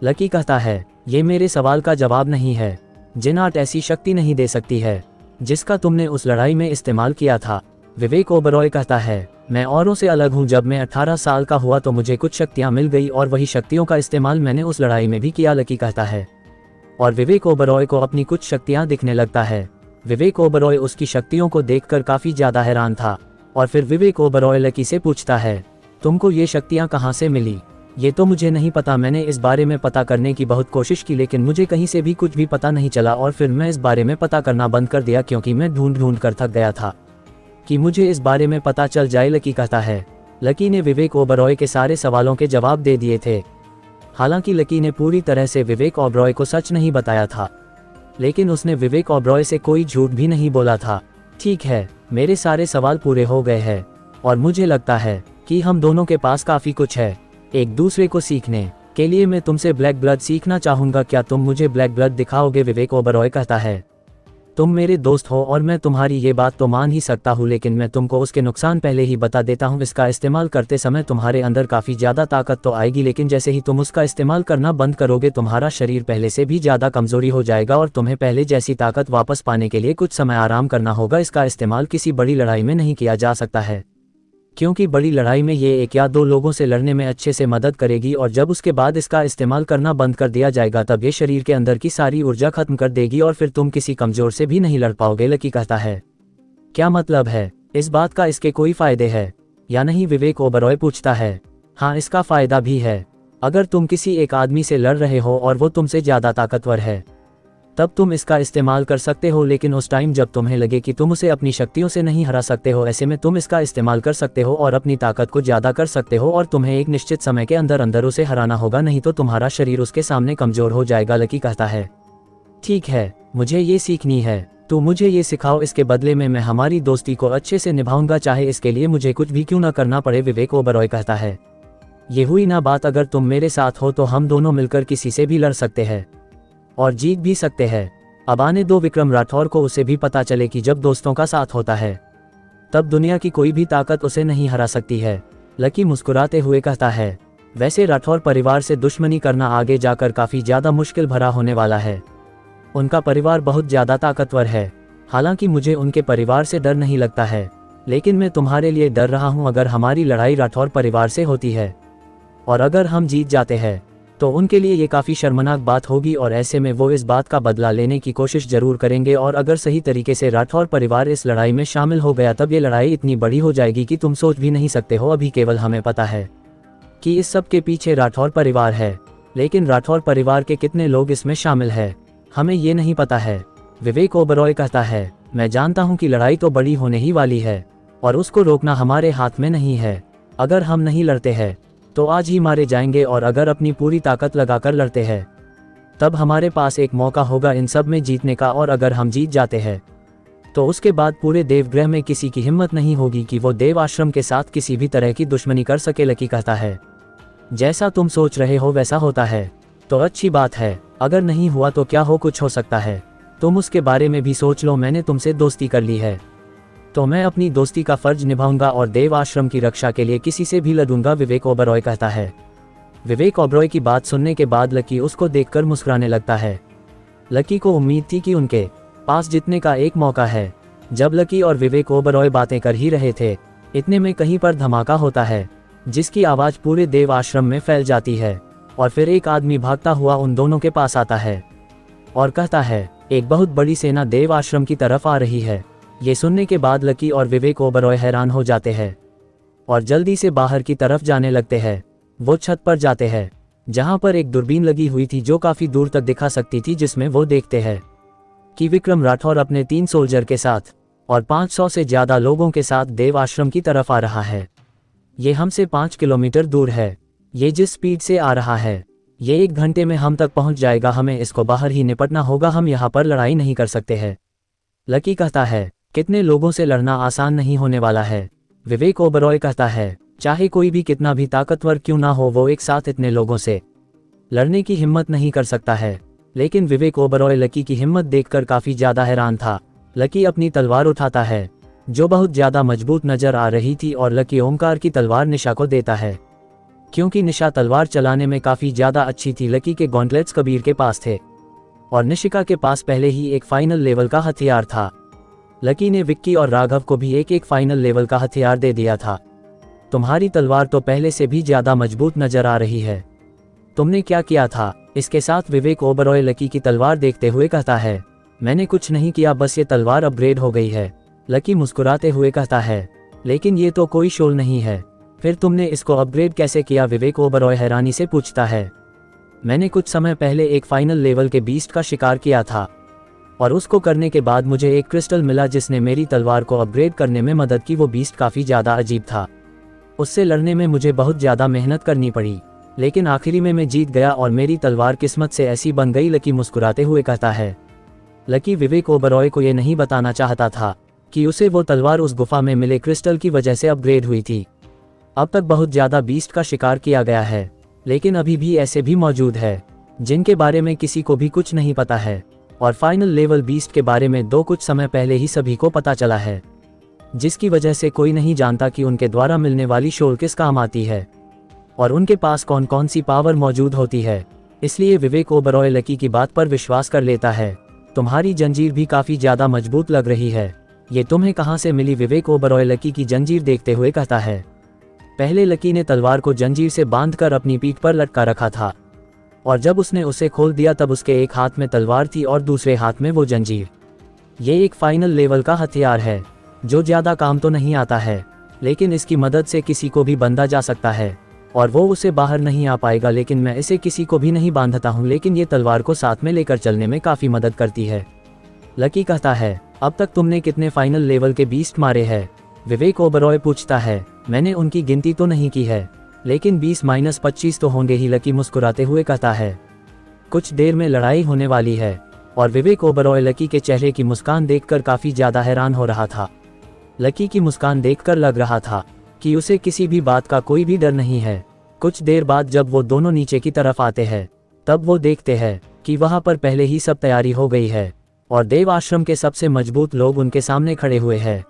लकी कहता है। ये मेरे सवाल का जवाब नहीं है। जिनाट ऐसी शक्ति नहीं दे सकती है जिसका तुमने उस लड़ाई में इस्तेमाल किया था, विवेक ओबरॉय कहता है। मैं औरों से अलग हूँ। जब मैं 18 साल का हुआ तो मुझे कुछ शक्तियाँ मिल गई और वही शक्तियों का इस्तेमाल मैंने उस लड़ाई में भी किया, लकी कहता है। और विवेक ओबरॉय को अपनी कुछ शक्तियाँ दिखने लगता है। विवेक ओबरॉय उसकी शक्तियों को देखकर काफ़ी ज़्यादा हैरान था और फिर विवेक ओबरॉय लकी से पूछता है, तुमको ये शक्तियाँ कहाँ से मिली? ये तो मुझे नहीं पता। मैंने इस बारे में पता करने की बहुत कोशिश की, लेकिन मुझे कहीं से भी कुछ भी पता नहीं चला और फिर मैं इस बारे में पता करना बंद कर दिया क्योंकि मैं ढूंढ ढूंढ कर थक गया था कि मुझे इस बारे में पता चल जाए, लकी कहता है। लकी ने विवेक ओबरॉय के सारे सवालों के जवाब दे दिए थे। हालांकि लकी ने पूरी तरह से विवेक ओबरॉय को सच नहीं बताया था, लेकिन उसने विवेक ओबरॉय से कोई झूठ भी नहीं बोला था। ठीक है, मेरे सारे सवाल पूरे हो गए हैं और मुझे लगता है कि हम दोनों के पास काफ़ी कुछ है एक दूसरे को सीखने के लिए। मैं तुमसे ब्लैक ब्लड सीखना चाहूँगा, क्या तुम मुझे ब्लैक ब्लड दिखाओगे? विवेक ओबरॉय कहता है। तुम मेरे दोस्त हो और मैं तुम्हारी ये बात तो मान ही सकता हूँ, लेकिन मैं तुमको उसके नुकसान पहले ही बता देता हूँ। इसका इस्तेमाल करते समय तुम्हारे अंदर काफ़ी ज़्यादा ताकत तो आएगी, लेकिन जैसे ही तुम उसका इस्तेमाल करना बंद करोगे तुम्हारा शरीर पहले से भी ज़्यादा कमज़ोरी हो जाएगा और तुम्हें पहले जैसी ताकत वापस पाने के लिए कुछ समय आराम करना होगा। इसका इस्तेमाल किसी बड़ी लड़ाई में नहीं किया जा सकता है, क्योंकि बड़ी लड़ाई में ये 1 या 2 लोगों से लड़ने में अच्छे से मदद करेगी और जब उसके बाद इसका इस्तेमाल करना बंद कर दिया जाएगा तब ये शरीर के अंदर की सारी ऊर्जा खत्म कर देगी और फिर तुम किसी कमज़ोर से भी नहीं लड़ पाओगे, लकी कहता है। क्या मतलब है इस बात का? इसके कोई फ़ायदे हैं या नहीं? विवेक ओबरॉय पूछता है। हाँ, इसका फ़ायदा भी है। अगर तुम किसी एक आदमी से लड़ रहे हो और वो तुमसे ज़्यादा ताकतवर है तब तुम इसका इस्तेमाल कर सकते हो, लेकिन उस टाइम जब तुम्हें लगे कि तुम उसे अपनी शक्तियों से नहीं हरा सकते हो, ऐसे में तुम इसका इस्तेमाल कर सकते हो और अपनी ताकत को ज़्यादा कर सकते हो और तुम्हें एक निश्चित समय के अंदर अंदर उसे हराना होगा, नहीं तो तुम्हारा शरीर उसके सामने कमज़ोर हो जाएगा, लकी कहता है। ठीक है, मुझे ये सीखनी है, तो मुझे ये सिखाओ। इसके बदले में मैं हमारी दोस्ती को अच्छे से निभाऊंगा, चाहे इसके लिए मुझे कुछ भी क्यों ना करना पड़े, विवेक ओबरॉय कहता है। ये हुई ना बात, अगर तुम मेरे साथ हो तो हम दोनों मिलकर किसी से भी लड़ सकते हैं और जीत भी सकते हैं। अब आने दो विक्रम राठौर को उसे भी पता चले कि जब दोस्तों का साथ होता है तब दुनिया की कोई भी ताकत उसे नहीं हरा सकती है, लकी मुस्कुराते हुए कहता है। वैसे राठौर परिवार से दुश्मनी करना आगे जाकर काफ़ी ज़्यादा मुश्किल भरा होने वाला है। उनका परिवार बहुत ज़्यादा ताकतवर है। हालांकि मुझे उनके परिवार से डर नहीं लगता है, लेकिन मैं तुम्हारे लिए डर रहा हूँ। अगर हमारी लड़ाई राठौर परिवार से होती है और अगर हम जीत जाते हैं तो उनके लिए ये काफ़ी शर्मनाक बात होगी और ऐसे में वो इस बात का बदला लेने की कोशिश जरूर करेंगे और अगर सही तरीके से राठौर परिवार इस लड़ाई में शामिल हो गया तब ये लड़ाई इतनी बड़ी हो जाएगी कि तुम सोच भी नहीं सकते हो। अभी केवल हमें पता है कि इस सब के पीछे राठौर परिवार है, लेकिन राठौर परिवार के कितने लोग इसमें शामिल है हमें ये नहीं पता है, विवेक ओबरॉय कहता है। मैं जानता हूँ कि लड़ाई तो बड़ी होने ही वाली है और उसको रोकना हमारे हाथ में नहीं है। अगर हम नहीं लड़ते हैं तो आज ही मारे जाएंगे और अगर अपनी पूरी ताकत लगाकर लड़ते हैं तब हमारे पास एक मौका होगा इन सब में जीतने का, और अगर हम जीत जाते हैं तो उसके बाद पूरे देवग्रह में किसी की हिम्मत नहीं होगी कि वो देव आश्रम के साथ किसी भी तरह की दुश्मनी कर सके, लकी कहता है। जैसा तुम सोच रहे हो वैसा होता है तो अच्छी बात है, अगर नहीं हुआ तो क्या हो, कुछ हो सकता है। तुम उसके बारे में भी सोच लो, मैंने तुमसे दोस्ती कर ली है तो मैं अपनी दोस्ती का फर्ज निभाऊंगा और देव आश्रम की रक्षा के लिए किसी से भी लड़ूंगा, विवेक ओबरॉय कहता है। विवेक ओबरॉय की बात सुनने के बाद लकी उसको देखकर मुस्कुराने लगता है। लकी को उम्मीद थी कि उनके पास जीतने का एक मौका है। जब लकी और विवेक ओबरॉय बातें कर ही रहे थे, इतने में कहीं पर धमाका होता है जिसकी आवाज पूरे देव आश्रम में फैल जाती है और फिर एक आदमी भागता हुआ उन दोनों के पास आता है और कहता है एक बहुत बड़ी सेना देव आश्रम की तरफ आ रही है। ये सुनने के बाद लकी और विवेक ओबरॉय हैरान हो जाते हैं और जल्दी से बाहर की तरफ जाने लगते हैं। वो छत पर जाते हैं जहां पर एक दूरबीन लगी हुई थी जो काफी दूर तक दिखा सकती थी, जिसमें वो देखते हैं कि विक्रम राठौर अपने 3 सोल्जर के साथ और 500 से ज्यादा लोगों के साथ देव आश्रम की तरफ आ रहा है। ये हमसे 5 किलोमीटर दूर है। ये जिस स्पीड से आ रहा है ये 1 घंटे में हम तक पहुंच जाएगा। हमें इसको बाहर ही निपटना होगा, हम यहाँ पर लड़ाई नहीं कर सकते हैं। लकी कहता है कितने लोगों से लड़ना आसान नहीं होने वाला है। विवेक ओबरॉय कहता है चाहे कोई भी कितना भी ताकतवर क्यों ना हो, वो एक साथ इतने लोगों से लड़ने की हिम्मत नहीं कर सकता है। लेकिन विवेक ओबरॉय लकी की हिम्मत देखकर काफी ज्यादा हैरान था। लकी अपनी तलवार उठाता है जो बहुत ज्यादा मजबूत नजर आ रही थी और लकी ओमकार की तलवार निशा को देता है क्योंकि निशा तलवार चलाने में काफी ज्यादा अच्छी थी। लकी के गॉन्टलेट्स कबीर के पास थे और निशिका के पास पहले ही एक फाइनल लेवल का हथियार था। लकी ने विक्की और राघव को भी एक फाइनल लेवल का हथियार दे दिया था। तुम्हारी तलवार तो पहले से भी ज्यादा मजबूत नजर आ रही है, तुमने क्या किया था? इसके साथ विवेक ओबरॉय लकी की तलवार देखते हुए कहता है मैंने कुछ नहीं किया, बस ये तलवार अपग्रेड हो गई है। लकी मुस्कुराते हुए कहता है लेकिन ये तो कोई शोल नहीं है, फिर तुमने इसको अपग्रेड कैसे किया? विवेक ओबरॉय हैरानी से पूछता है मैंने कुछ समय पहले एक फाइनल लेवल के बीस्ट का शिकार किया था और उसको करने के बाद मुझे एक क्रिस्टल मिला जिसने मेरी तलवार को अपग्रेड करने में मदद की। वो बीस्ट काफी ज्यादा अजीब था, उससे लड़ने में मुझे बहुत ज्यादा मेहनत करनी पड़ी, लेकिन आखिरी में मैं जीत गया और मेरी तलवार किस्मत से ऐसी बन गई। लकी मुस्कुराते हुए कहता है। लकी विवेक ओबरॉय को यह नहीं बताना चाहता था कि उसे वो तलवार उस गुफा में मिले क्रिस्टल की वजह से अपग्रेड हुई थी। अब तक बहुत ज्यादा बीस्ट का शिकार किया गया है, लेकिन अभी भी ऐसे भी मौजूद है जिनके बारे में किसी को भी कुछ नहीं पता है और फाइनल लेवल बीस्ट के बारे में कुछ समय पहले ही सभी को पता चला है, जिसकी वजह से कोई नहीं जानता कि उनके द्वारा मिलने वाली शोल किस काम आती है और उनके पास कौन कौन सी पावर मौजूद होती है। इसलिए विवेक ओबरॉय लकी की बात पर विश्वास कर लेता है। तुम्हारी जंजीर भी काफी ज्यादा मजबूत लग रही है, ये तुम्हें कहां से मिली? विवेक ओबरॉय लकी की जंजीर देखते हुए कहता है पहले लकी ने तलवार को जंजीर से बांधकर अपनी पीठ पर लटका रखा था और जब उसने उसे खोल दिया तब उसके एक हाथ में तलवार थी और दूसरे हाथ में वो जंजीर। ये एक फाइनल लेवल का हथियार है जो ज्यादा काम तो नहीं आता है, लेकिन इसकी मदद से किसी को भी बांधा जा सकता है और वो उसे बाहर नहीं आ पाएगा। लेकिन मैं इसे किसी को भी नहीं बांधता हूँ, लेकिन ये तलवार को साथ में लेकर चलने में काफी मदद करती है। लकी कहता है अब तक तुमने कितने फाइनल लेवल के बीस्ट मारे हैं? विवेक ओबरॉय पूछता है मैंने उनकी गिनती तो नहीं की है, लेकिन 20-25 तो होंगे ही। लकी मुस्कुराते हुए कहता है कुछ देर में लड़ाई होने वाली है और विवेक ओबरॉय लकी के चेहरे की मुस्कान देखकर काफी ज्यादा हैरान हो रहा था। लकी की मुस्कान देखकर लग रहा था कि उसे किसी भी बात का कोई भी डर नहीं है। कुछ देर बाद जब वो दोनों नीचे की तरफ आते हैं तब वो देखते हैं कि वहां पर पहले ही सब तैयारी हो गई है और देव आश्रम के सबसे मजबूत लोग उनके सामने खड़े हुए हैं।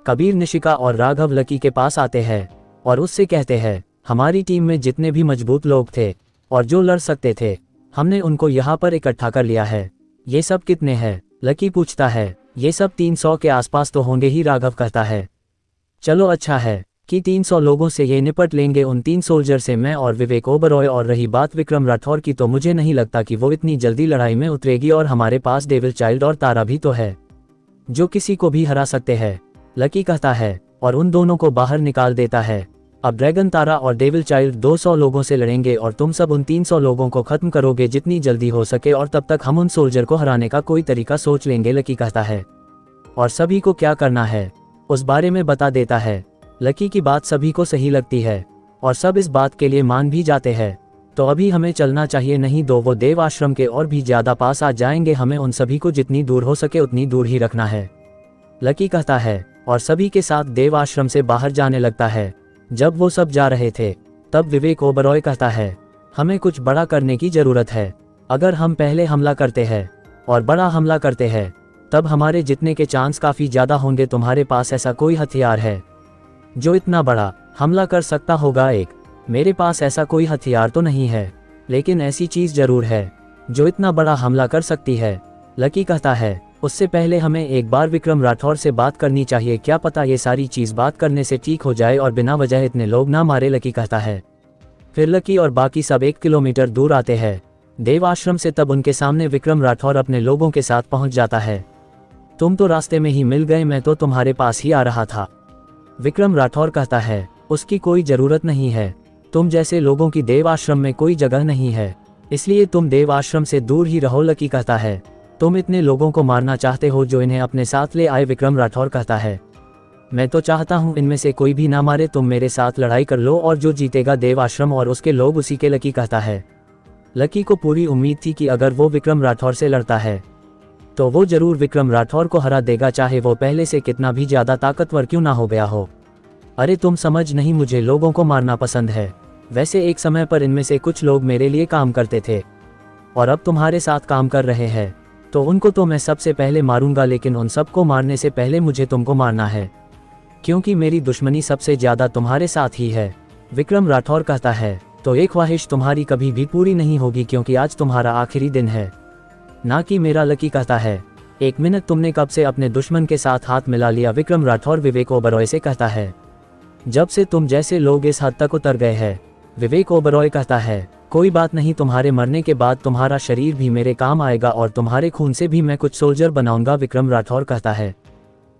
कबीर, निशिका और राघव लकी के पास आते हैं और उससे कहते हैं हमारी टीम में जितने भी मजबूत लोग थे और जो लड़ सकते थे, हमने उनको यहाँ पर इकट्ठा कर लिया है। ये सब कितने हैं? लकी पूछता है। ये सब 300 के आसपास तो होंगे ही, राघव कहता है। चलो अच्छा है कि 300 लोगों से ये निपट लेंगे, उन 3 सोल्जर से मैं और विवेक ओबरॉय। और रही बात विक्रम राठौर की, तो मुझे नहीं लगता कि वो इतनी जल्दी लड़ाई में उतरेगी और हमारे पास डेविल चाइल्ड और तारा भी तो है जो किसी को भी हरा सकते हैं, लकी कहता है और उन दोनों को बाहर निकाल देता है। अब ड्रैगन, तारा और डेविल चाइल्ड 200 लोगों से लड़ेंगे और तुम सब उन 300 लोगों को खत्म करोगे जितनी जल्दी हो सके, और तब तक हम उन सोल्जर को हराने का कोई तरीका सोच लेंगे, लकी कहता है। और सभी को क्या करना है उस बारे में बता देता है। लकी की बात सभी को सही लगती है और सब इस बात के लिए मान भी जाते हैं। तो अभी हमें चलना चाहिए, नहीं तो वो देव आश्रम के और भी ज्यादा पास आ जाएंगे। हमें उन सभी को जितनी दूर हो सके उतनी दूर ही रखना है, लकी कहता है और सभी के साथ देव आश्रम से बाहर जाने लगता है। जब वो सब जा रहे थे तब विवेक ओबरॉय कहता है हमें कुछ बड़ा करने की जरूरत है। अगर हम पहले हमला करते हैं और बड़ा हमला करते हैं, तब हमारे जितने के चांस काफ़ी ज़्यादा होंगे तुम्हारे पास ऐसा कोई हथियार है जो इतना बड़ा हमला कर सकता होगा। मेरे पास ऐसा कोई हथियार तो नहीं है, लेकिन ऐसी चीज़ ज़रूर है जो इतना बड़ा हमला कर सकती है, लकी कहता है। उससे पहले हमें एक बार विक्रम राठौर से बात करनी चाहिए, क्या पता ये सारी चीज़ बात करने से ठीक हो जाए और बिना वजह इतने लोग ना मारे, लकी कहता है। फिर लकी और बाकी सब 1 किलोमीटर दूर आते हैं देव आश्रम से। तब उनके सामने विक्रम राठौर अपने लोगों के साथ पहुंच जाता है। तुम तो रास्ते में ही मिल गए, मैं तो तुम्हारे पास ही आ रहा था, विक्रम राठौर कहता है। उसकी कोई ज़रूरत नहीं है, तुम जैसे लोगों की देव आश्रम में कोई जगह नहीं है, इसलिए तुम देव आश्रम से दूर ही रहो, लकी कहता है। तुम इतने लोगों को मारना चाहते हो जो इन्हें अपने साथ ले आए, विक्रम राठौर कहता है। मैं तो चाहता हूँ इनमें से कोई भी ना मारे, तुम मेरे साथ लड़ाई कर लो और जो जीतेगा देव आश्रम और उसके लोग उसी के, लकी कहता है। लकी को पूरी उम्मीद थी कि अगर वो विक्रम राठौर से लड़ता है तो वो जरूर विक्रम राठौर को हरा देगा, चाहे वो पहले से कितना भी ज़्यादा ताकतवर क्यों ना हो गया हो। अरे तुम समझ नहीं, मुझे लोगों को मारना पसंद है। वैसे एक समय पर इनमें से कुछ लोग मेरे लिए काम करते थे और अब तुम्हारे साथ काम कर रहे हैं, तो उनको तो मैं सबसे पहले मारूंगा, लेकिन उन सबको मारने से पहले मुझे तुमको मारना है, क्योंकि मेरी दुश्मनी सबसे ज़्यादा तुम्हारे साथ ही है, विक्रम राठौर कहता है। तो एक ख्वाहिश तुम्हारी कभी भी पूरी नहीं होगी, क्योंकि आज तुम्हारा आखिरी दिन है, ना कि मेरा, लकी कहता है। 1 मिनट, तुमने कब से अपने दुश्मन के साथ हाथ मिला लिया, विक्रम राठौर विवेक ओबरॉय से कहता है। जब से तुम जैसे लोग इस हद तक उतर गए हैं, विवेक ओबरॉय कहता है। कोई बात नहीं, तुम्हारे मरने के बाद तुम्हारा शरीर भी मेरे काम आएगा और तुम्हारे खून से भी मैं कुछ सोल्जर बनाऊंगा, विक्रम राठौर कहता है।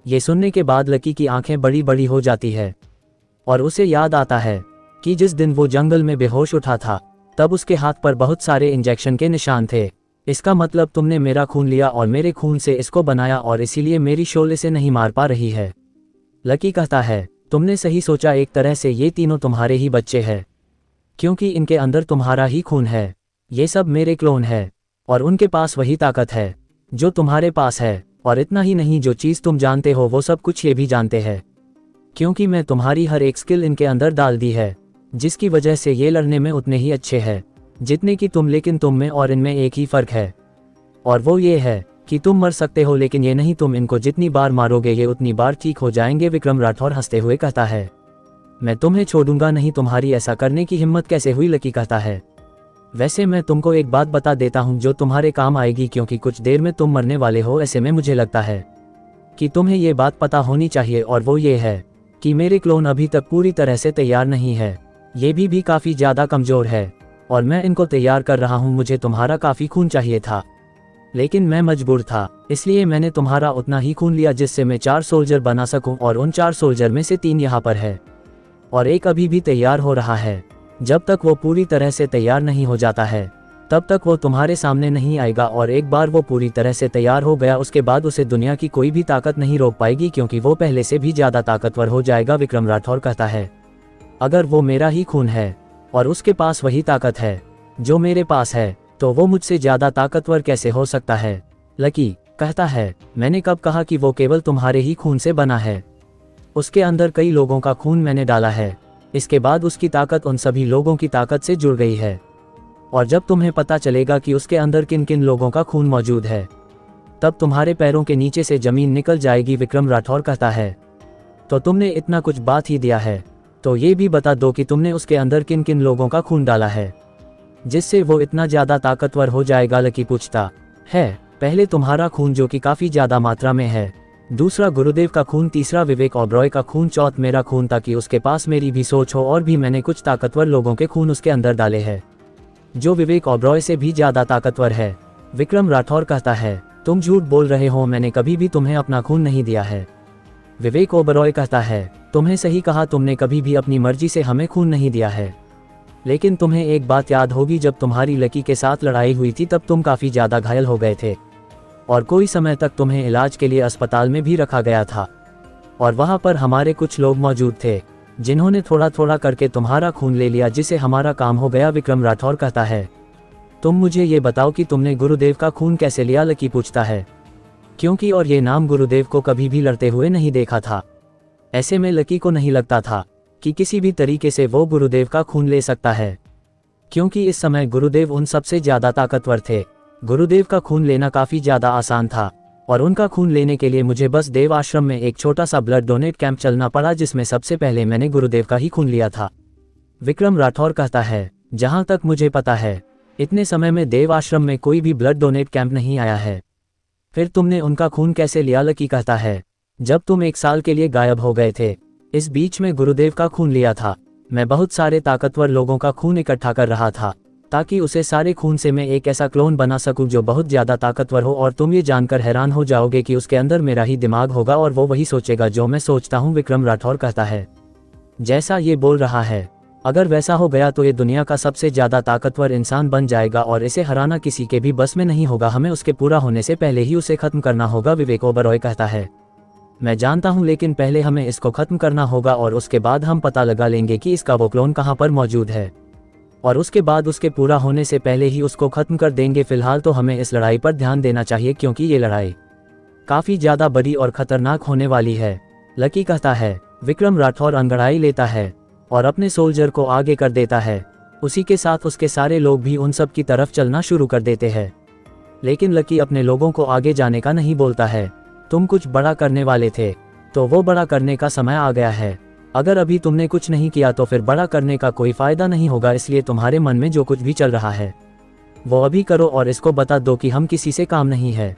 ये सुनने के बाद लकी की आंखें बड़ी बड़ी हो जाती है और उसे याद आता है कि जिस दिन वो जंगल में बेहोश उठा था तब उसके हाथ पर बहुत सारे इंजेक्शन के निशान थे। इसका मतलब तुमने मेरा खून लिया और मेरे खून से इसको बनाया और इसीलिए मेरी शोल इसे नहीं मार पा रही है, लकी कहता है। तुमने सही सोचा, एक तरह से ये तीनों तुम्हारे ही बच्चे हैं, क्योंकि इनके अंदर तुम्हारा ही खून है। ये सब मेरे क्लोन है और उनके पास वही ताकत है जो तुम्हारे पास है, और इतना ही नहीं, जो चीज़ तुम जानते हो वो सब कुछ ये भी जानते हैं, क्योंकि मैं तुम्हारी हर एक स्किल इनके अंदर डाल दी है, जिसकी वजह से ये लड़ने में उतने ही अच्छे हैं जितने कि तुम, लेकिन तुम में और इनमें एक ही फ़र्क है, और वो ये है कि तुम मर सकते हो लेकिन ये नहीं, तुम इनको जितनी बार मारोगे ये उतनी बार ठीक हो जाएंगे, विक्रम राठौर हंसते हुए कहता है। मैं तुम्हें छोड़ूंगा नहीं, तुम्हारी ऐसा करने की हिम्मत कैसे हुई, लकी कहता है। वैसे मैं तुमको एक बात बता देता हूँ जो तुम्हारे काम आएगी, क्योंकि कुछ देर में तुम मरने वाले हो। ऐसे में मुझे लगता है कि तुम्हें ये बात पता होनी चाहिए, और वो ये है कि मेरे क्लोन अभी तक पूरी तरह से तैयार नहीं है, ये भी काफ़ी ज़्यादा कमज़ोर है और मैं इनको तैयार कर रहा हूँ। मुझे तुम्हारा काफ़ी खून चाहिए था, लेकिन मैं मजबूर था, इसलिए मैंने तुम्हारा उतना ही खून लिया जिससे मैं 4 सोल्जर बना सकूं, और उन 4 सोल्जर में से 3 यहाँ पर है और एक अभी भी तैयार हो रहा है। जब तक वो पूरी तरह से तैयार नहीं हो जाता है तब तक वो तुम्हारे सामने नहीं आएगा, और एक बार वो पूरी तरह से तैयार हो गया उसके बाद उसे दुनिया की कोई भी ताकत नहीं रोक पाएगी, क्योंकि वो पहले से भी ज़्यादा ताकतवर हो जाएगा, विक्रम राठौर कहता है। अगर वो मेरा ही खून है और उसके पास वही ताकत है जो मेरे पास है, तो वो मुझसे ज़्यादा ताकतवर कैसे हो सकता है, लकी कहता है। मैंने कब कहा कि वो केवल तुम्हारे ही खून से बना है, उसके अंदर कई लोगों का खून मैंने डाला है, इसके बाद उसकी ताकत उन सभी लोगों की ताकत से जुड़ गई है, और जब तुम्हें पता चलेगा कि उसके अंदर किन किन लोगों का खून मौजूद है तब तुम्हारे पैरों के नीचे से ज़मीन निकल जाएगी, विक्रम राठौर कहता है। तो तुमने इतना कुछ बात ही दिया है, तो ये भी बता दो कि तुमने उसके अंदर किन किन लोगों का खून डाला है जिससे वो इतना ज़्यादा ताकतवर हो जाएगा, लकी पूछता है। पहले तुम्हारा खून जो कि काफ़ी ज़्यादा मात्रा में है, दूसरा गुरुदेव का खून, तीसरा विवेक ओबरॉय का खून, चौथ मेरा खून, ताकि उसके पास मेरी भी सोच हो, और भी मैंने कुछ ताकतवर लोगों के खून उसके अंदर डाले हैं जो विवेक ओबरॉय से भी ज़्यादा ताकतवर है, विक्रम राठौर कहता है। तुम झूठ बोल रहे हो, मैंने कभी भी तुम्हें अपना खून नहीं दिया है, विवेक ओबरॉय कहता है। तुम्हें सही कहा, तुमने कभी भी अपनी मर्जी से हमें खून नहीं दिया है, लेकिन तुम्हें एक बात याद होगी, जब तुम्हारी लकी के साथ लड़ाई हुई थी तब तुम काफ़ी ज़्यादा घायल हो गए थे और कोई समय तक तुम्हें इलाज के लिए अस्पताल में भी रखा गया था, और वहाँ पर हमारे कुछ लोग मौजूद थे जिन्होंने थोड़ा थोड़ा करके तुम्हारा खून ले लिया, जिससे हमारा काम हो गया, विक्रम राठौर कहता है। तुम मुझे ये बताओ कि तुमने गुरुदेव का खून कैसे लिया, लकी पूछता है, क्योंकि और ये नाम गुरुदेव को कभी भी लड़ते हुए नहीं देखा था। ऐसे में लकी को नहीं लगता था कि किसी भी तरीके से वो गुरुदेव का खून ले सकता है, क्योंकि इस समय गुरुदेव उन सबसे ज़्यादा ताकतवर थे गुरुदेव का खून लेना काफ़ी ज़्यादा आसान था और उनका खून लेने के लिए मुझे बस देव आश्रम में एक छोटा सा ब्लड डोनेट कैंप चलना पड़ा, जिसमें सबसे पहले मैंने गुरुदेव का ही खून लिया था। विक्रम राठौर कहता है, जहाँ तक मुझे पता है इतने समय में देव आश्रम में कोई भी ब्लड डोनेट कैंप नहीं आया है। फिर तुमने उनका खून कैसे लिया? लकी कहता है, जब तुम 1 साल के लिए गायब हो गए थे, इस बीच में गुरुदेव का खून लिया था। मैं बहुत सारे ताकतवर लोगों का खून इकट्ठा कर रहा था ताकि उसे सारे खून से मैं एक ऐसा क्लोन बना सकूं जो बहुत ज़्यादा ताकतवर हो, और तुम ये जानकर हैरान हो जाओगे कि उसके अंदर मेरा ही दिमाग होगा और वो वही सोचेगा जो मैं सोचता हूँ। विक्रम राठौर कहता है, जैसा ये बोल रहा है, अगर वैसा हो गया तो ये दुनिया का सबसे ज़्यादा ताकतवर इंसान बन जाएगा और इसे हराना किसी के भी बस में नहीं होगा। हमें उसके पूरा होने से पहले ही उसे खत्म करना होगा। विवेक ओबरॉय कहता है, मैं जानता हूँ, लेकिन पहले हमें इसको खत्म करना होगा और उसके बाद हम पता लगा लेंगे कि इसका वो क्लोन कहाँ पर मौजूद है, और उसके बाद उसके पूरा होने से पहले ही उसको खत्म कर देंगे। फिलहाल तो हमें इस लड़ाई पर ध्यान देना चाहिए क्योंकि ये लड़ाई काफ़ी ज़्यादा बड़ी और ख़तरनाक होने वाली है। लकी कहता है। विक्रम राठौर अंगड़ाई लेता है और अपने सोल्जर को आगे कर देता है। उसी के साथ उसके सारे लोग भी उन सब की तरफ चलना शुरू कर देते हैं, लेकिन लकी अपने लोगों को आगे जाने का नहीं बोलता है। तुम कुछ बड़ा करने वाले थे, तो वो बड़ा करने का समय आ गया है। अगर अभी तुमने कुछ नहीं किया तो फिर बड़ा करने का कोई फायदा नहीं होगा, इसलिए तुम्हारे मन में जो कुछ भी चल रहा है वो अभी करो और इसको बता दो कि हम किसी से काम नहीं है।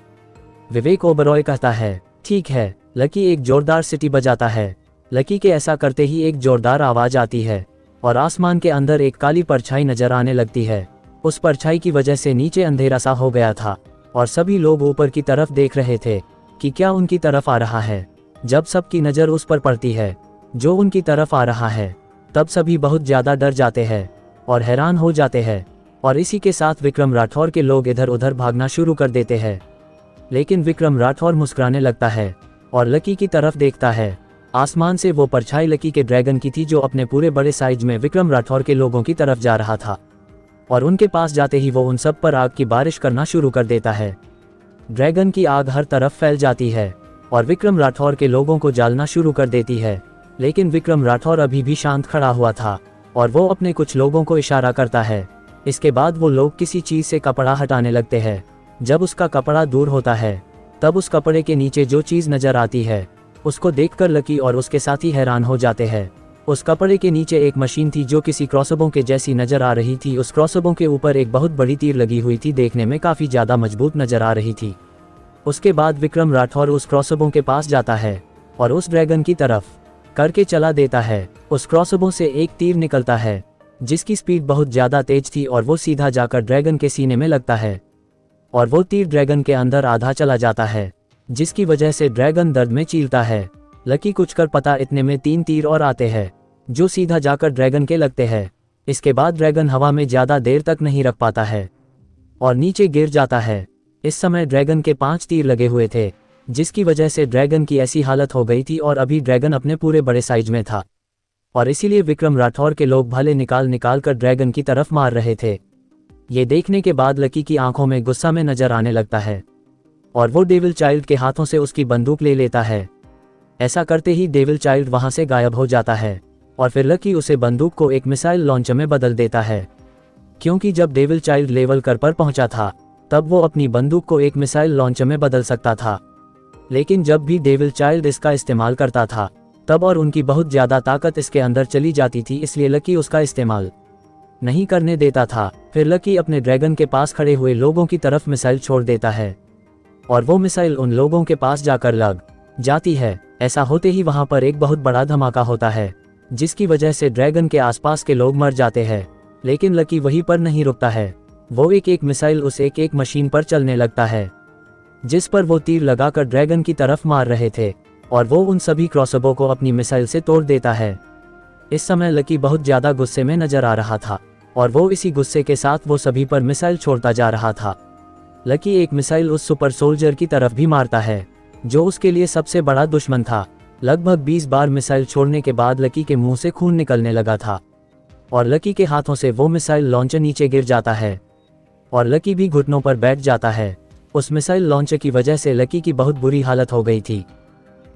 विवेक ओबरॉय कहता है, ठीक है। लकी एक जोरदार सिटी बजाता है। लकी के ऐसा करते ही एक जोरदार आवाज आती है और आसमान के अंदर एक काली परछाई नजर आने लगती है। उस परछाई की वजह से नीचे अंधेरा सा हो गया था और सभी लोग ऊपर की तरफ देख रहे थे कि क्या उनकी तरफ आ रहा है। जब सबकी नज़र उस पर पड़ती है जो उनकी तरफ आ रहा है, तब सभी बहुत ज़्यादा डर जाते हैं और हैरान हो जाते हैं, और इसी के साथ विक्रम राठौर के लोग इधर उधर भागना शुरू कर देते हैं। लेकिन विक्रम राठौर मुस्कुराने लगता है और लकी की तरफ देखता है। आसमान से वो परछाई लकी के ड्रैगन की थी जो अपने पूरे बड़े साइज में विक्रम राठौर के लोगों की तरफ जा रहा था, और उनके पास जाते ही वो उन सब पर आग की बारिश करना शुरू कर देता है। ड्रैगन की आग हर तरफ फैल जाती है और विक्रम राठौर के लोगों को जलाना शुरू कर देती है, लेकिन विक्रम राठौर अभी भी शांत खड़ा हुआ था और वो अपने कुछ लोगों को इशारा करता है। इसके बाद वो लोग किसी चीज़ से कपड़ा हटाने लगते हैं। जब उसका कपड़ा दूर होता है, तब उस कपड़े के नीचे जो चीज़ नज़र आती है उसको देखकर लकी और उसके साथी हैरान हो जाते हैं। उस कपड़े के नीचे एक मशीन थी जो किसी क्रॉसबो के जैसी नज़र आ रही थी। उस क्रॉसबो के ऊपर एक बहुत बड़ी तीर लगी हुई थी, देखने में काफ़ी ज़्यादा मजबूत नज़र आ रही थी। उसके बाद विक्रम राठौर उस क्रॉसबो के पास जाता है और उस ड्रैगन की तरफ करके चला देता है। उस क्रॉसबो से एक तीर निकलता है जिसकी स्पीड बहुत ज़्यादा तेज थी और वो सीधा जाकर ड्रैगन के सीने में लगता है, और वो तीर ड्रैगन के अंदर आधा चला जाता है, जिसकी वजह से ड्रैगन दर्द में चीलता है। लकी कुछ कर पता इतने में 3 तीर और आते हैं जो सीधा जाकर ड्रैगन के लगते हैं। इसके बाद ड्रैगन हवा में ज़्यादा देर तक नहीं रख पाता है और नीचे गिर जाता है। इस समय ड्रैगन के 5 तीर लगे हुए थे, जिसकी वजह से ड्रैगन की ऐसी हालत हो गई थी, और अभी ड्रैगन अपने पूरे बड़े साइज में था, और इसीलिए विक्रम राठौर के लोग भाले निकाल निकाल कर ड्रैगन की तरफ मार रहे थे। ये देखने के बाद लकी की आंखों में गुस्सा में नजर आने लगता है और वो डेविल चाइल्ड के हाथों से उसकी बंदूक ले लेता है। ऐसा करते ही डेविल चाइल्ड वहां से गायब हो जाता है और फिर लकी उसे बंदूक को एक मिसाइल लॉन्चर में बदल देता है, क्योंकि जब डेविल चाइल्ड लेवल कर पर पहुंचा था तब वो अपनी बंदूक को एक मिसाइल लॉन्चर में बदल सकता था। लेकिन जब भी डेविल चाइल्ड इसका इस्तेमाल करता था तब और उनकी बहुत ज़्यादा ताकत इसके अंदर चली जाती थी, इसलिए लकी उसका इस्तेमाल नहीं करने देता था। फिर लकी अपने ड्रैगन के पास खड़े हुए लोगों की तरफ मिसाइल छोड़ देता है और वो मिसाइल उन लोगों के पास जाकर लग जाती है। ऐसा होते ही वहां पर एक बहुत बड़ा धमाका होता है, जिसकी वजह से ड्रैगन के आसपास के लोग मर जाते हैं। लेकिन लकी वहीं पर नहीं रुकता है, वो एक एक मिसाइल उस एक एक मशीन पर चलने लगता है जिस पर वो तीर लगाकर ड्रैगन की तरफ मार रहे थे, और वो उन सभी क्रॉसबो को अपनी मिसाइल से तोड़ देता है। इस समय लकी बहुत ज़्यादा गुस्से में नजर आ रहा था और वो इसी गुस्से के साथ वो सभी पर मिसाइल छोड़ता जा रहा था। लकी एक मिसाइल उस सुपर सोल्जर की तरफ भी मारता है जो उसके लिए सबसे बड़ा दुश्मन था। लगभग 20 बार मिसाइल छोड़ने के बाद लकी के मुंह से खून निकलने लगा था और लकी के हाथों से वो मिसाइल लॉन्चर नीचे गिर जाता है और लकी भी घुटनों पर बैठ जाता है। उस मिसाइल लॉन्चर की वजह से लकी की बहुत बुरी हालत हो गई थी।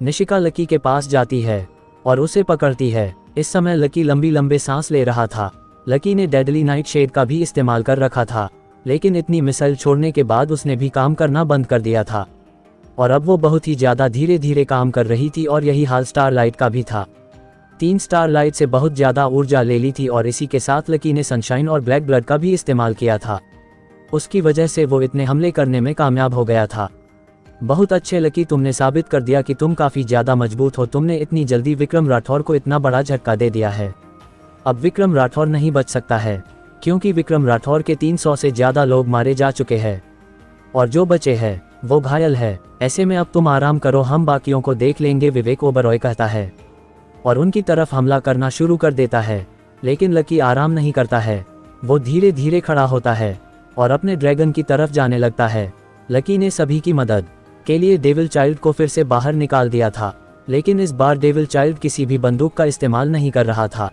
निशिका लकी के पास जाती है और उसे पकड़ती है। इस समय लकी लंबी लंबे सांस ले रहा था। लकी ने डेडली नाइट शेड का भी इस्तेमाल कर रखा था, लेकिन इतनी मिसाइल छोड़ने के बाद उसने भी काम करना बंद कर दिया था और अब वो बहुत ही ज़्यादा धीरे धीरे काम कर रही थी और यही हाल स्टारलाइट का भी था। 3 स्टारलाइट से बहुत ज़्यादा ऊर्जा ले ली थी और इसी के साथ लकी ने सनशाइन और ब्लैक ब्लड का भी इस्तेमाल किया था। उसकी वजह से वो इतने हमले करने में कामयाब हो गया था। बहुत अच्छे लकी, तुमने साबित कर दिया कि तुम काफ़ी ज़्यादा मजबूत हो। तुमने इतनी जल्दी विक्रम राठौर को इतना बड़ा झटका दे दिया है। अब विक्रम राठौर नहीं बच सकता है क्योंकि विक्रम राठौर के 300 से ज़्यादा लोग मारे जा चुके हैं और जो बचे हैं वो घायल है। ऐसे में अब तुम आराम करो, हम बाकियों को देख लेंगे, विवेक ओबरॉय कहता है और उनकी तरफ हमला करना शुरू कर देता है। लेकिन लकी आराम नहीं करता है, वो धीरे धीरे खड़ा होता है और अपने ड्रैगन की तरफ जाने लगता है। लकी ने सभी की मदद के लिए डेविल चाइल्ड को फिर से बाहर निकाल दिया था, लेकिन इस बार डेविल चाइल्ड किसी भी बंदूक का इस्तेमाल नहीं कर रहा था,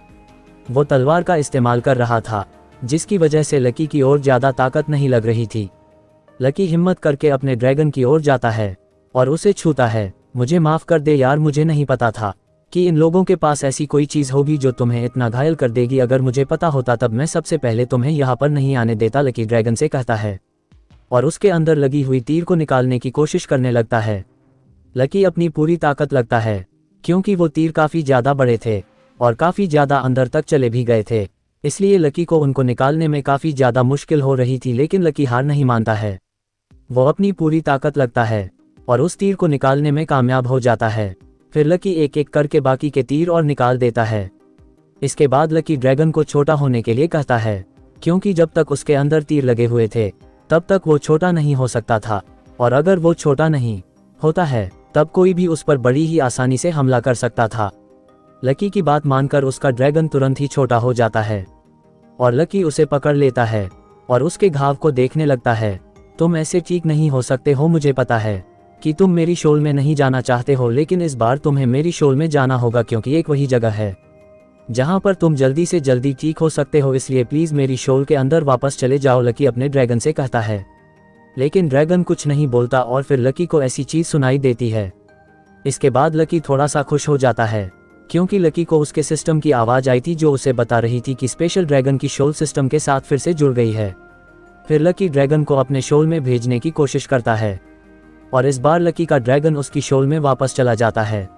वो तलवार का इस्तेमाल कर रहा था, जिसकी वजह से लकी की ओर ज़्यादा ताकत नहीं लग रही थी। लकी हिम्मत करके अपने ड्रैगन की ओर जाता है और उसे छूता है। मुझे माफ़ कर दे यार, मुझे नहीं पता था कि इन लोगों के पास ऐसी कोई चीज़ होगी जो तुम्हें इतना घायल कर देगी। अगर मुझे पता होता तब मैं सबसे पहले तुम्हें यहाँ पर नहीं आने देता, लकी ड्रैगन से कहता है और उसके अंदर लगी हुई तीर को निकालने की कोशिश करने लगता है। लकी अपनी पूरी ताकत लगता है क्योंकि वो तीर काफ़ी ज़्यादा बड़े थे और काफ़ी ज़्यादा अंदर तक चले भी गए थे, इसलिए लकी को उनको निकालने में काफ़ी ज़्यादा मुश्किल हो रही थी। लेकिन लकी हार नहीं मानता है, वो अपनी पूरी ताकत लगता है और उस तीर को निकालने में कामयाब हो जाता है। फिर लकी एक एक करके बाकी के तीर और निकाल देता है। इसके बाद लकी ड्रैगन को छोटा होने के लिए कहता है क्योंकि जब तक उसके अंदर तीर लगे हुए थे तब तक वो छोटा नहीं हो सकता था और अगर वो छोटा नहीं होता है तब कोई भी उस पर बड़ी ही आसानी से हमला कर सकता था। लकी की बात मानकर उसका ड्रैगन तुरंत ही छोटा हो जाता है और लकी उसे पकड़ लेता है और उसके घाव को देखने लगता है। तुम ऐसे ठीक नहीं हो सकते हो, मुझे पता है कि तुम मेरी शोल में नहीं जाना चाहते हो, लेकिन इस बार तुम्हें मेरी शोल में जाना होगा क्योंकि एक वही जगह है जहां पर तुम जल्दी से जल्दी ठीक हो सकते हो, इसलिए प्लीज़ मेरी शोल के अंदर वापस चले जाओ, लकी अपने ड्रैगन से कहता है। लेकिन ड्रैगन कुछ नहीं बोलता और फिर लकी को ऐसी चीज़ सुनाई देती है। इसके बाद लकी थोड़ा सा खुश हो जाता है क्योंकि लकी को उसके सिस्टम की आवाज़ आई थी जो उसे बता रही थी कि स्पेशल ड्रैगन की शोल सिस्टम के साथ फिर से जुड़ गई है। फिर लकी ड्रैगन को अपने शोल में भेजने की कोशिश करता है और इस बार लकी का ड्रैगन उसकी शोल में वापस चला जाता है।